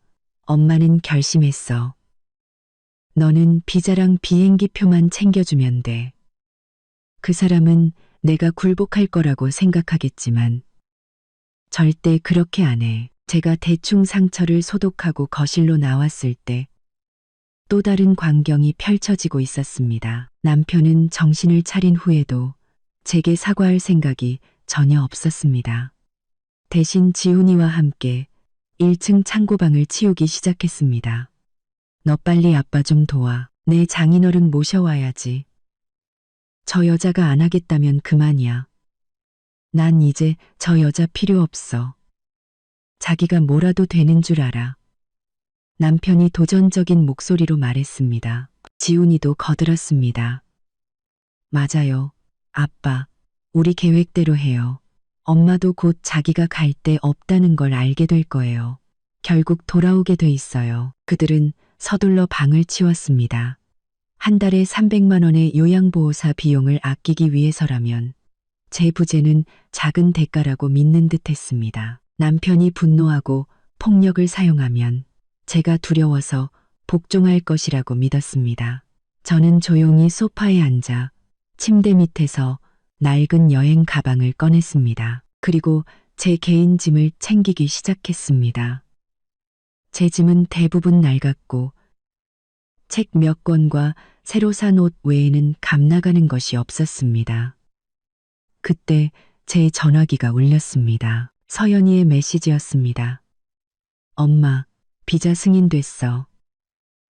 엄마는 결심했어. 너는 비자랑 비행기 표만 챙겨주면 돼. 그 사람은 내가 굴복할 거라고 생각하겠지만 절대 그렇게 안 해. 제가 대충 상처를 소독하고 거실로 나왔을 때 또 다른 광경이 펼쳐지고 있었습니다. 남편은 정신을 차린 후에도 제게 사과할 생각이 전혀 없었습니다. 대신 지훈이와 함께 1층 창고방을 치우기 시작했습니다. 너 빨리 아빠 좀 도와. 내 장인어른 모셔와야지. 저 여자가 안 하겠다면 그만이야. 난 이제 저 여자 필요 없어. 자기가 뭐라도 되는 줄 알아. 남편이 도전적인 목소리로 말했습니다. 지훈이도 거들었습니다. 맞아요. 아빠, 우리 계획대로 해요. 엄마도 곧 자기가 갈 데 없다는 걸 알게 될 거예요. 결국 돌아오게 돼 있어요. 그들은 서둘러 방을 치웠습니다. 한 달에 300만 원의 요양보호사 비용을 아끼기 위해서라면 제 부재는 작은 대가라고 믿는 듯 했습니다. 남편이 분노하고 폭력을 사용하면 제가 두려워서 복종할 것이라고 믿었습니다. 저는 조용히 소파에 앉아 침대 밑에서 낡은 여행 가방을 꺼냈습니다. 그리고 제 개인 짐을 챙기기 시작했습니다. 제 짐은 대부분 낡았고 책 몇 권과 새로 산 옷 외에는 값나가는 것이 없었습니다. 그때 제 전화기가 울렸습니다. 서연이의 메시지였습니다. 엄마, 비자 승인됐어.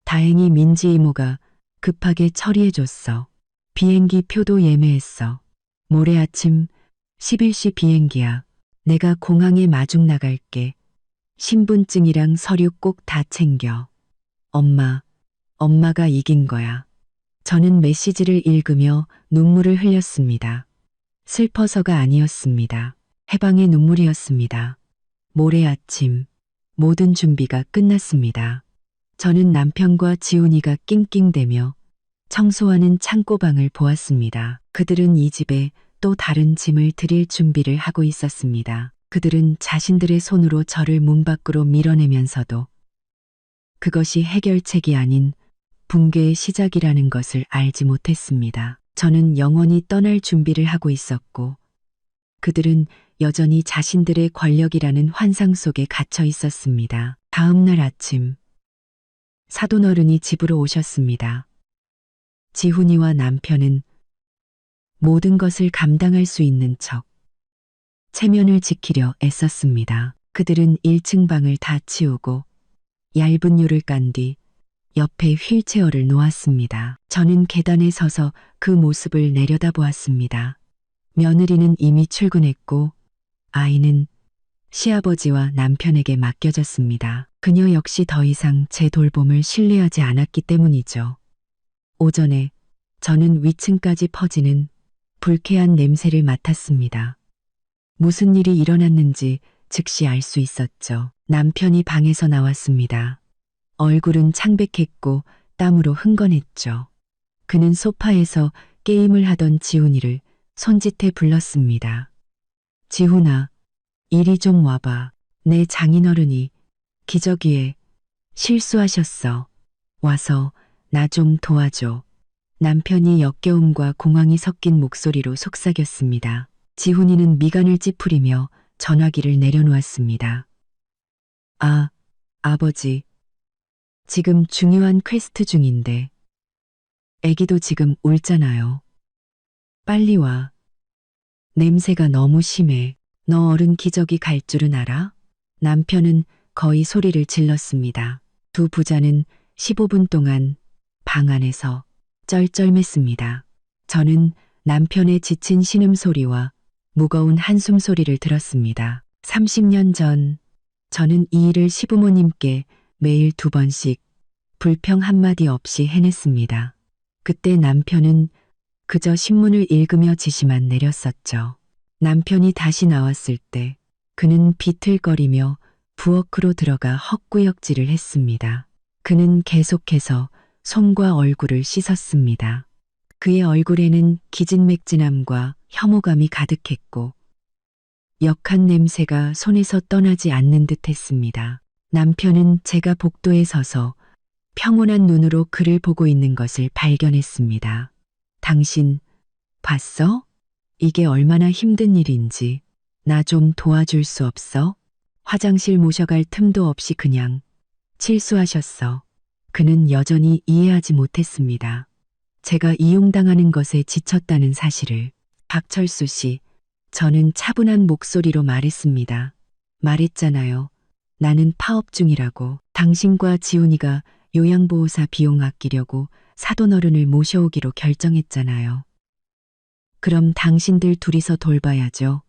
다행히 민지 이모가 급하게 처리해줬어. 비행기 표도 예매했어. 모레 아침 11시 비행기야. 내가 공항에 마중 나갈게. 신분증이랑 서류 꼭 다 챙겨. 엄마가 이긴 거야. 저는 메시지를 읽으며 눈물을 흘렸습니다. 슬퍼서가 아니었습니다. 해방의 눈물이었습니다. 모레 아침 모든 준비가 끝났습니다. 저는 남편과 지훈이가 낑낑대며 청소하는 창고방을 보았습니다. 그들은 이 집에 또 다른 짐을 들일 준비를 하고 있었습니다. 그들은 자신들의 손으로 저를 문 밖으로 밀어내면서도 그것이 해결책이 아닌 붕괴의 시작이라는 것을 알지 못했습니다. 저는 영원히 떠날 준비를 하고 있었고 그들은 여전히 자신들의 권력이라는 환상 속에 갇혀 있었습니다. 다음 날 아침 사돈어른이 집으로 오셨습니다. 지훈이와 남편은 모든 것을 감당할 수 있는 척 체면을 지키려 애썼습니다. 그들은 1층 방을 다 치우고 얇은 유를 깐 뒤 옆에 휠체어를 놓았습니다. 저는 계단에 서서 그 모습을 내려다보았습니다. 며느리는 이미 출근했고 아이는 시아버지와 남편에게 맡겨졌습니다. 그녀 역시 더 이상 제 돌봄을 신뢰하지 않았기 때문이죠. 오전에 저는 위층까지 퍼지는 불쾌한 냄새를 맡았습니다. 무슨 일이 일어났는지 즉시 알 수 있었죠. 남편이 방에서 나왔습니다. 얼굴은 창백했고 땀으로 흥건했죠. 그는 소파에서 게임을 하던 지훈이를 손짓해 불렀습니다. 지훈아, 이리 좀 와봐. 내 장인어른이 기저귀에 실수하셨어. 와서 나 좀 도와줘. 남편이 역겨움과 공황이 섞인 목소리로 속삭였습니다. 지훈이는 미간을 찌푸리며 전화기를 내려놓았습니다. 아, 아버지. 지금 중요한 퀘스트 중인데. 애기도 지금 울잖아요. 빨리 와. 냄새가 너무 심해. 너 어른 기저귀 갈 줄은 알아? 남편은 거의 소리를 질렀습니다. 두 부자는 15분 동안 방 안에서 쩔쩔맸습니다. 저는 남편의 지친 신음소리와 무거운 한숨 소리를 들었습니다. 30년 전 저는 이 일을 시부모님께 매일 2번씩 불평 한마디 없이 해냈습니다. 그때 남편은 그저 신문을 읽으며 지시만 내렸었죠. 남편이 다시 나왔을 때 그는 비틀거리며 부엌으로 들어가 헛구역질을 했습니다. 그는 계속해서 손과 얼굴을 씻었습니다. 그의 얼굴에는 기진맥진함과 혐오감이 가득했고 역한 냄새가 손에서 떠나지 않는 듯 했습니다. 남편은 제가 복도에 서서 평온한 눈으로 그를 보고 있는 것을 발견했습니다. 당신 봤어? 이게 얼마나 힘든 일인지 나 좀 도와줄 수 없어? 화장실 모셔갈 틈도 없이 그냥 실수하셨어. 그는 여전히 이해하지 못했습니다. 제가 이용당하는 것에 지쳤다는 사실을. 박철수 씨, 저는 차분한 목소리로 말했습니다. 말했잖아요. 나는 파업 중이라고. 당신과 지훈이가 요양보호사 비용 아끼려고 사돈어른을 모셔오기로 결정했잖아요. 그럼 당신들 둘이서 돌봐야죠.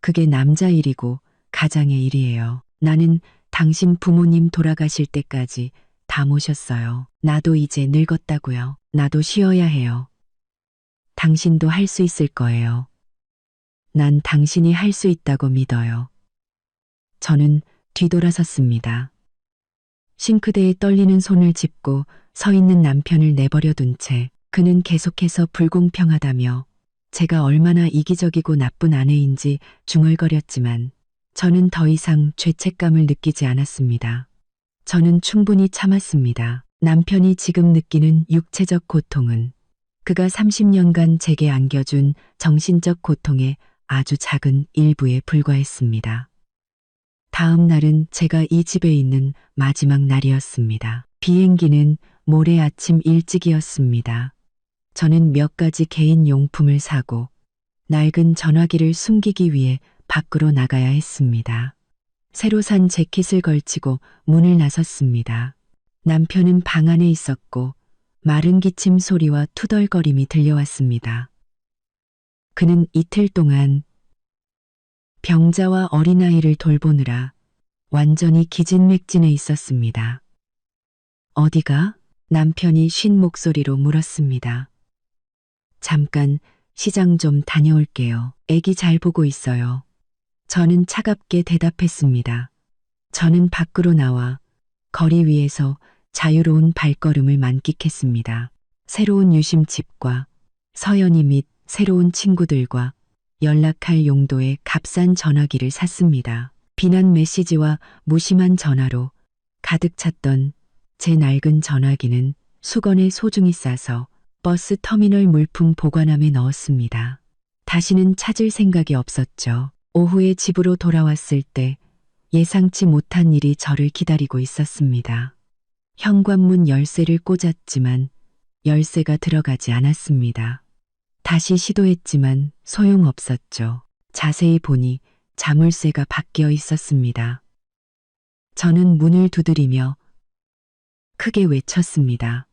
그게 남자 일이고 가장의 일이에요. 나는 당신 부모님 돌아가실 때까지 다 모셨어요. 나도 이제 늙었다고요. 나도 쉬어야 해요. 당신도 할 수 있을 거예요. 난 당신이 할 수 있다고 믿어요. 저는 뒤돌아섰습니다. 싱크대에 떨리는 손을 짚고 서 있는 남편을 내버려 둔 채 그는 계속해서 불공평하다며 제가 얼마나 이기적이고 나쁜 아내인지 중얼거렸지만 저는 더 이상 죄책감을 느끼지 않았습니다. 저는 충분히 참았습니다. 남편이 지금 느끼는 육체적 고통은 그가 30년간 제게 안겨준 정신적 고통의 아주 작은 일부에 불과했습니다. 다음 날은 제가 이 집에 있는 마지막 날이었습니다. 비행기는 모레 아침 일찍이었습니다. 저는 몇 가지 개인 용품을 사고 낡은 전화기를 숨기기 위해 밖으로 나가야 했습니다. 새로 산 재킷을 걸치고 문을 나섰습니다. 남편은 방 안에 있었고 마른 기침 소리와 투덜거림이 들려왔습니다. 그는 이틀 동안 병자와 어린아이를 돌보느라 완전히 기진맥진해 있었습니다. 어디가? 남편이 쉰 목소리로 물었습니다. 잠깐 시장 좀 다녀올게요. 애기 잘 보고 있어요. 저는 차갑게 대답했습니다. 저는 밖으로 나와 거리 위에서 자유로운 발걸음을 만끽했습니다. 새로운 유심칩과 서연이 및 새로운 친구들과 연락할 용도의 값싼 전화기를 샀습니다. 비난 메시지와 무심한 전화로 가득 찼던 제 낡은 전화기는 수건에 소중히 싸서 버스 터미널 물품 보관함에 넣었습니다. 다시는 찾을 생각이 없었죠. 오후에 집으로 돌아왔을 때 예상치 못한 일이 저를 기다리고 있었습니다. 현관문 열쇠를 꽂았지만 열쇠가 들어가지 않았습니다. 다시 시도했지만 소용없었죠. 자세히 보니 자물쇠가 바뀌어 있었습니다. 저는 문을 두드리며 크게 외쳤습니다.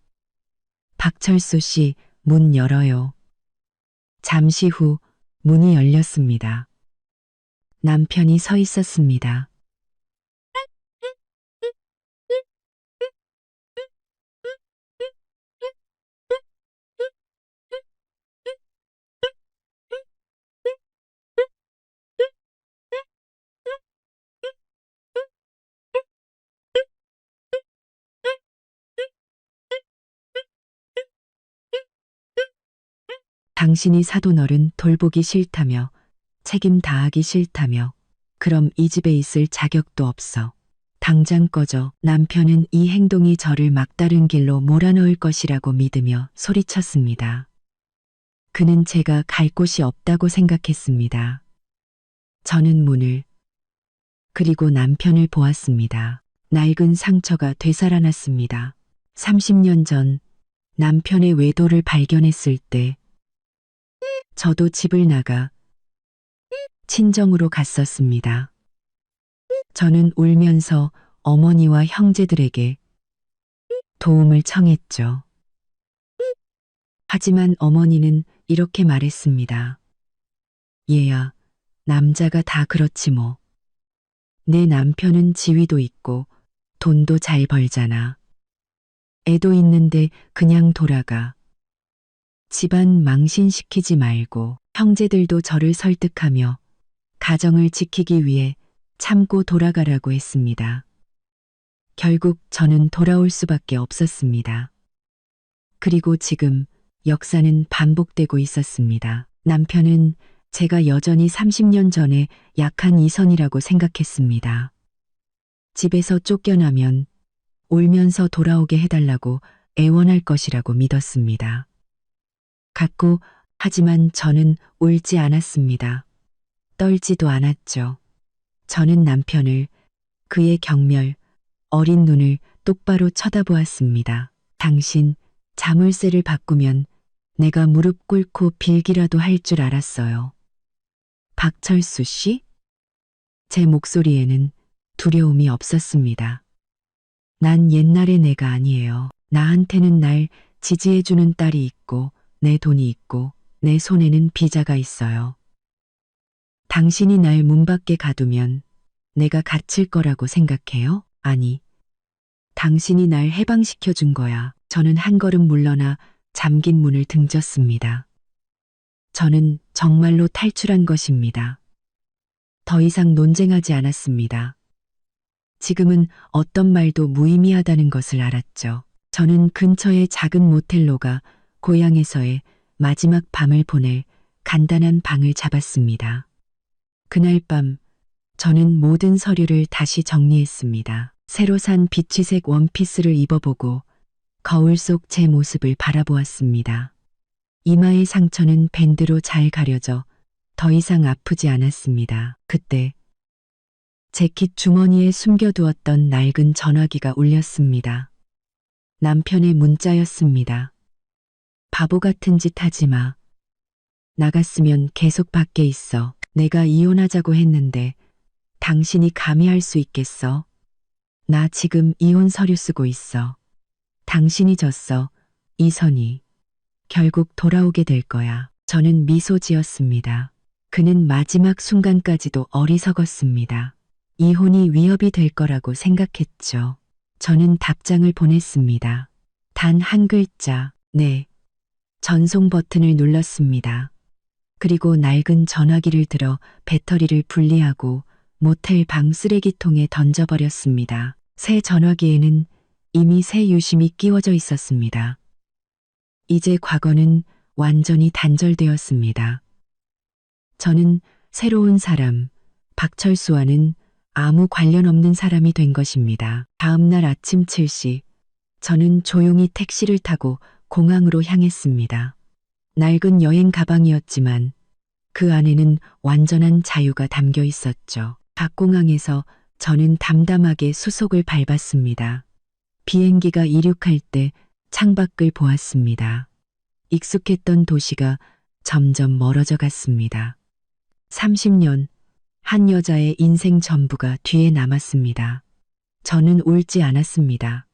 박철수 씨, 문 열어요. 잠시 후 문이 열렸습니다. 남편이 서 있었습니다. 당신이 사돈어른 돌보기 싫다며 책임 다하기 싫다며 그럼 이 집에 있을 자격도 없어. 당장 꺼져. 남편은 이 행동이 저를 막다른 길로 몰아넣을 것이라고 믿으며 소리쳤습니다. 그는 제가 갈 곳이 없다고 생각했습니다. 저는 문을 그리고 남편을 보았습니다. 낡은 상처가 되살아났습니다. 30년 전 남편의 외도를 발견했을 때 저도 집을 나가 친정으로 갔었습니다. 저는 울면서 어머니와 형제들에게 도움을 청했죠. 하지만 어머니는 이렇게 말했습니다. 얘야, 남자가 다 그렇지 뭐. 내 남편은 지위도 있고 돈도 잘 벌잖아. 애도 있는데 그냥 돌아가. 집안 망신시키지 말고. 형제들도 저를 설득하며 가정을 지키기 위해 참고 돌아가라고 했습니다. 결국 저는 돌아올 수밖에 없었습니다. 그리고 지금 역사는 반복되고 있었습니다. 남편은 제가 여전히 30년 전에 약한 이선이라고 생각했습니다. 집에서 쫓겨나면 울면서 돌아오게 해달라고 애원할 것이라고 믿었습니다. 갖고 하지만 저는 울지 않았습니다. 떨지도 않았죠. 저는 남편을, 그의 경멸, 어린 눈을 똑바로 쳐다보았습니다. 당신, 자물쇠를 바꾸면 내가 무릎 꿇고 빌기라도 할 줄 알았어요. 박철수 씨? 제 목소리에는 두려움이 없었습니다. 난 옛날의 내가 아니에요. 나한테는 날 지지해주는 딸이 있고, 내 돈이 있고, 내 손에는 비자가 있어요. 당신이 날 문 밖에 가두면 내가 갇힐 거라고 생각해요? 아니. 당신이 날 해방시켜 준 거야. 저는 한 걸음 물러나 잠긴 문을 등졌습니다. 저는 정말로 탈출한 것입니다. 더 이상 논쟁하지 않았습니다. 지금은 어떤 말도 무의미하다는 것을 알았죠. 저는 근처의 작은 모텔로가 고향에서의 마지막 밤을 보낼 간단한 방을 잡았습니다. 그날 밤 저는 모든 서류를 다시 정리했습니다. 새로 산 비치색 원피스를 입어보고 거울 속 제 모습을 바라보았습니다. 이마의 상처는 밴드로 잘 가려져 더 이상 아프지 않았습니다. 그때 재킷 주머니에 숨겨두었던 낡은 전화기가 울렸습니다. 남편의 문자였습니다. 바보 같은 짓 하지 마. 나갔으면 계속 밖에 있어. 내가 이혼하자고 했는데 당신이 감히 할 수 있겠어? 나 지금 이혼 서류 쓰고 있어. 당신이 졌어. 이선희. 결국 돌아오게 될 거야. 저는 미소 지었습니다. 그는 마지막 순간까지도 어리석었습니다. 이혼이 위협이 될 거라고 생각했죠. 저는 답장을 보냈습니다. 단 한 글자, 네. 전송 버튼을 눌렀습니다. 그리고 낡은 전화기를 들어 배터리를 분리하고 모텔 방 쓰레기통에 던져버렸습니다. 새 전화기에는 이미 새 유심이 끼워져 있었습니다. 이제 과거는 완전히 단절되었습니다. 저는 새로운 사람, 박철수와는 아무 관련 없는 사람이 된 것입니다. 다음 날 아침 7시, 저는 조용히 택시를 타고 공항으로 향했습니다. 낡은 여행 가방이었지만 그 안에는 완전한 자유가 담겨 있었죠. 박공항에서 저는 담담하게 수속을 밟았습니다. 비행기가 이륙할 때 창밖을 보았습니다. 익숙했던 도시가 점점 멀어져 갔습니다. 30년, 한 여자의 인생 전부가 뒤에 남았습니다. 저는 울지 않았습니다.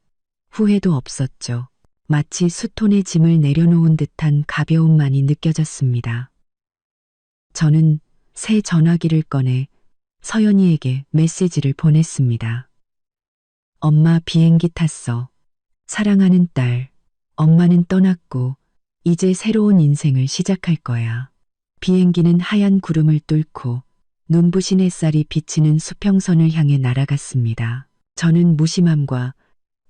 후회도 없었죠. 마치 수톤의 짐을 내려놓은 듯한 가벼움만이 느껴졌습니다. 저는 새 전화기를 꺼내 서연이에게 메시지를 보냈습니다. 엄마 비행기 탔어. 사랑하는 딸, 엄마는 떠났고 이제 새로운 인생을 시작할 거야. 비행기는 하얀 구름을 뚫고 눈부신 햇살이 비치는 수평선을 향해 날아갔습니다. 저는 무심함과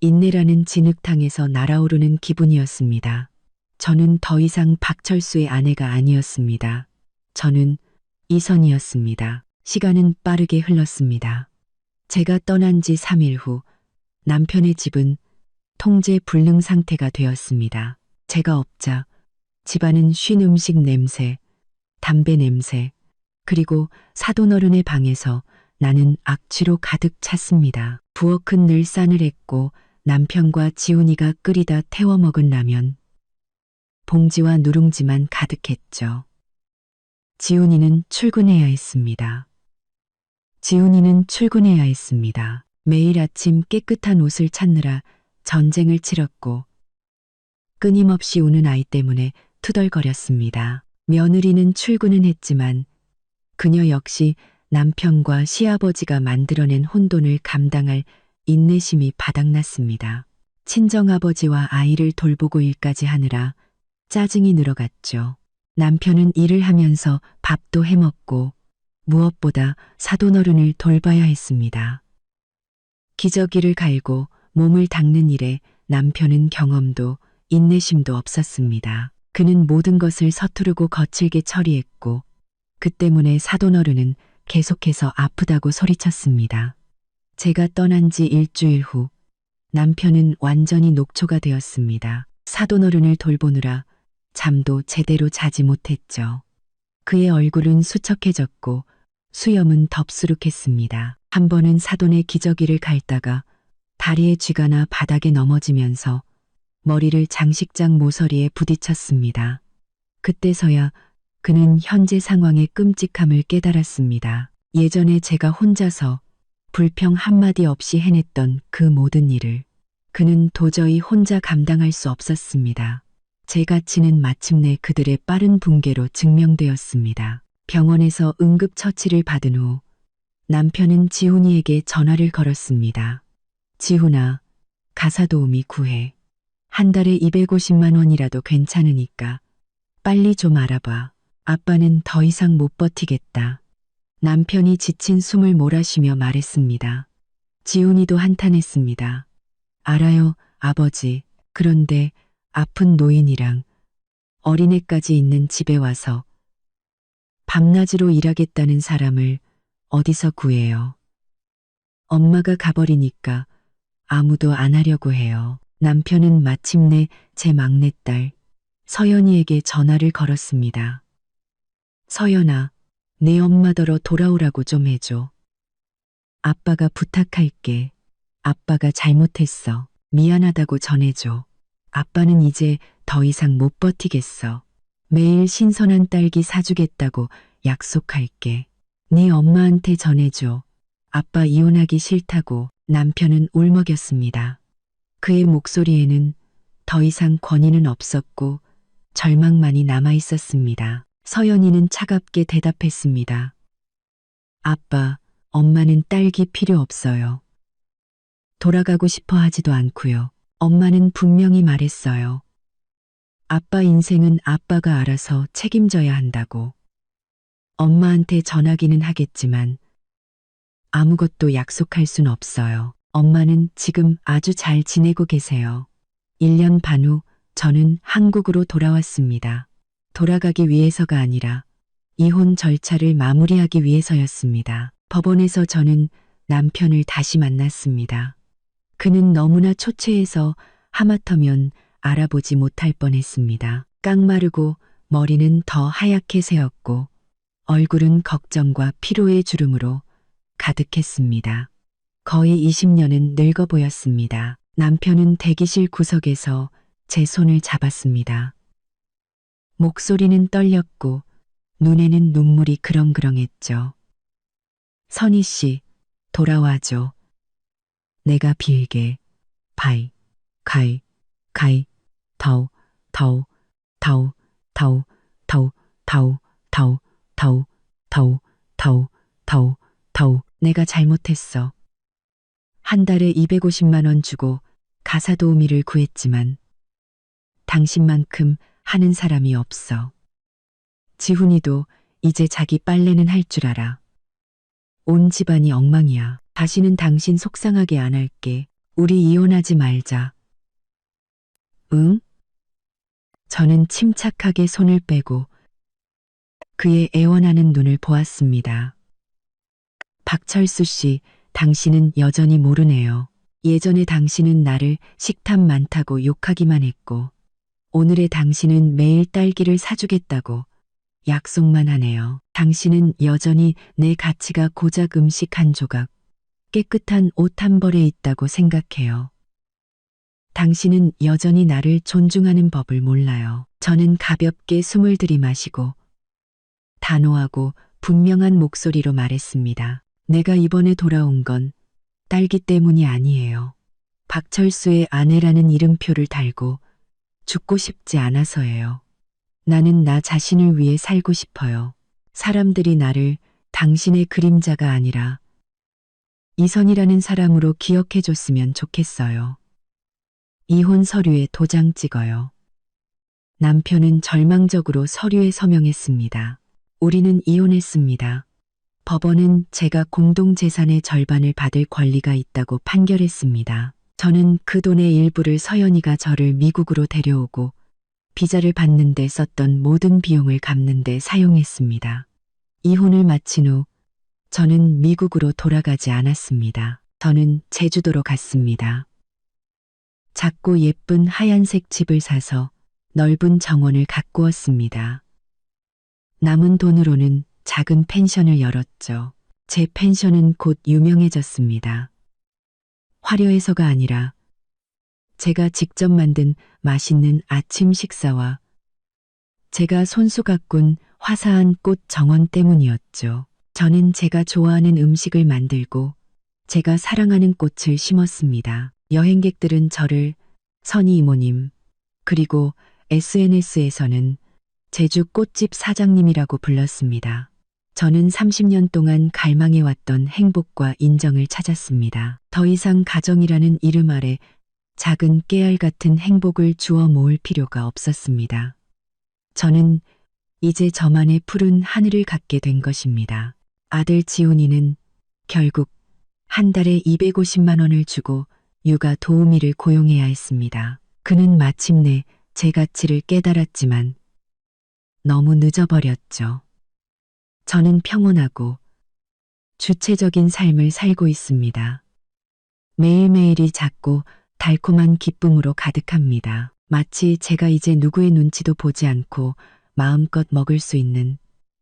인내라는 진흙탕에서 날아오르는 기분이었습니다. 저는 더 이상 박철수의 아내가 아니었습니다. 저는 이선이었습니다. 시간은 빠르게 흘렀습니다. 제가 떠난 지 3일 후 남편의 집은 통제 불능 상태가 되었습니다. 제가 없자 집안은 쉰 음식 냄새, 담배 냄새, 그리고 사돈어른의 방에서 나는 악취로 가득 찼습니다. 부엌은 늘 싸늘했고 남편과 지훈이가 끓이다 태워 먹은 라면, 봉지와 누룽지만 가득했죠. 지훈이는 출근해야 했습니다. 매일 아침 깨끗한 옷을 찾느라 전쟁을 치렀고 끊임없이 우는 아이 때문에 투덜거렸습니다. 며느리는 출근은 했지만 그녀 역시 남편과 시아버지가 만들어낸 혼돈을 감당할 인내심이 바닥났습니다. 친정아버지와 아이를 돌보고 일까지 하느라 짜증이 늘어갔죠. 남편은 일을 하면서 밥도 해먹고 무엇보다 사돈어른을 돌봐야 했습니다. 기저귀를 갈고 몸을 닦는 일에 남편은 경험도 인내심도 없었습니다. 그는 모든 것을 서투르고 거칠게 처리했고 그 때문에 사돈어른은 계속해서 아프다고 소리쳤습니다. 제가 떠난 지 일주일 후 남편은 완전히 녹초가 되었습니다. 사돈어른을 돌보느라 잠도 제대로 자지 못했죠. 그의 얼굴은 수척해졌고 수염은 덥수룩했습니다. 한 번은 사돈의 기저귀를 갈다가 다리에 쥐가나 바닥에 넘어지면서 머리를 장식장 모서리에 부딪혔습니다. 그때서야 그는 현재 상황의 끔찍함을 깨달았습니다. 예전에 제가 혼자서 불평 한마디 없이 해냈던 그 모든 일을 그는 도저히 혼자 감당할 수 없었습니다. 제 가치는 마침내 그들의 빠른 붕괴로 증명되었습니다. 병원에서 응급처치를 받은 후 남편은 지훈이에게 전화를 걸었습니다. 지훈아, 가사도우미 구해. 한 달에 250만 원이라도 괜찮으니까 빨리 좀 알아봐. 아빠는 더 이상 못 버티겠다. 남편이 지친 숨을 몰아쉬며 말했습니다. 지훈이도 한탄했습니다. 알아요, 아버지. 그런데 아픈 노인이랑 어린애까지 있는 집에 와서 밤낮으로 일하겠다는 사람을 어디서 구해요? 엄마가 가버리니까 아무도 안 하려고 해요. 남편은 마침내 제 막내딸 서연이에게 전화를 걸었습니다. 서연아, 내 엄마더러 돌아오라고 좀 해줘. 아빠가 부탁할게. 아빠가 잘못했어. 미안하다고 전해줘. 아빠는 이제 더 이상 못 버티겠어. 매일 신선한 딸기 사주겠다고 약속할게. 네 엄마한테 전해줘. 아빠 이혼하기 싫다고. 남편은 울먹였습니다. 그의 목소리에는 더 이상 권위는 없었고 절망만이 남아 있었습니다. 서연이는 차갑게 대답했습니다. 아빠, 엄마는 딸기 필요 없어요. 돌아가고 싶어 하지도 않고요. 엄마는 분명히 말했어요. 아빠 인생은 아빠가 알아서 책임져야 한다고. 엄마한테 전하기는 하겠지만 아무것도 약속할 순 없어요. 엄마는 지금 아주 잘 지내고 계세요. 1년 반 후 저는 한국으로 돌아왔습니다. 돌아가기 위해서가 아니라 이혼 절차를 마무리하기 위해서였습니다. 법원에서 저는 남편을 다시 만났습니다. 그는 너무나 초췌해서 하마터면 알아보지 못할 뻔했습니다. 깡마르고 머리는 더 하얗게 새었고 얼굴은 걱정과 피로의 주름으로 가득했습니다. 거의 20년은 늙어 보였습니다. 남편은 대기실 구석에서 제 손을 잡았습니다. 목소리는 떨렸고 눈에는 눈물이 그렁그렁했죠. 선희 씨, 돌아와줘. 내가 빌게. 바이, 가이, 가이, 더우, 더우, 더우, 더우, 더우, 더우, 더우, 더우, 더우, 더우, 더우, 더우. 내가 잘못했어. 한 달에 250만 원 주고 가사도우미를 구했지만 당신만큼 하는 사람이 없어. 지훈이도 이제 자기 빨래는 할 줄 알아. 온 집안이 엉망이야. 다시는 당신 속상하게 안 할게. 우리 이혼하지 말자. 응? 저는 침착하게 손을 빼고 그의 애원하는 눈을 보았습니다. 박철수 씨, 당신은 여전히 모르네요. 예전에 당신은 나를 식탐 많다고 욕하기만 했고 오늘의 당신은 매일 딸기를 사주겠다고 약속만 하네요. 당신은 여전히 내 가치가 고작 음식 한 조각, 깨끗한 옷 한 벌에 있다고 생각해요. 당신은 여전히 나를 존중하는 법을 몰라요. 저는 가볍게 숨을 들이마시고 단호하고 분명한 목소리로 말했습니다. 내가 이번에 돌아온 건 딸기 때문이 아니에요. 박철수의 아내라는 이름표를 달고 죽고 싶지 않아서예요. 나는 나 자신을 위해 살고 싶어요. 사람들이 나를 당신의 그림자가 아니라 이선이라는 사람으로 기억해 줬으면 좋겠어요. 이혼 서류에 도장 찍어요. 남편은 절망적으로 서류에 서명했습니다. 우리는 이혼했습니다. 법원은 제가 공동재산의 절반을 받을 권리가 있다고 판결했습니다. 저는 그 돈의 일부를 서연이가 저를 미국으로 데려오고 비자를 받는 데 썼던 모든 비용을 갚는 데 사용했습니다. 이혼을 마친 후 저는 미국으로 돌아가지 않았습니다. 저는 제주도로 갔습니다. 작고 예쁜 하얀색 집을 사서 넓은 정원을 가꾸었습니다. 남은 돈으로는 작은 펜션을 열었죠. 제 펜션은 곧 유명해졌습니다. 화려해서가 아니라 제가 직접 만든 맛있는 아침 식사와 제가 손수 가꾼 화사한 꽃 정원 때문이었죠. 저는 제가 좋아하는 음식을 만들고 제가 사랑하는 꽃을 심었습니다. 여행객들은 저를 선희 이모님, 그리고 SNS에서는 제주 꽃집 사장님이라고 불렀습니다. 저는 30년 동안 갈망해왔던 행복과 인정을 찾았습니다. 더 이상 가정이라는 이름 아래 작은 깨알 같은 행복을 주워 모을 필요가 없었습니다. 저는 이제 저만의 푸른 하늘을 갖게 된 것입니다. 아들 지훈이는 결국 한 달에 250만 원을 주고 육아 도우미를 고용해야 했습니다. 그는 마침내 제 가치를 깨달았지만 너무 늦어버렸죠. 저는 평온하고 주체적인 삶을 살고 있습니다. 매일매일이 작고 달콤한 기쁨으로 가득합니다. 마치 제가 이제 누구의 눈치도 보지 않고 마음껏 먹을 수 있는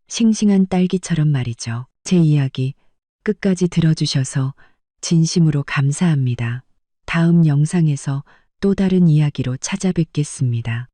싱싱한 딸기처럼 말이죠. 제 이야기 끝까지 들어주셔서 진심으로 감사합니다. 다음 영상에서 또 다른 이야기로 찾아뵙겠습니다.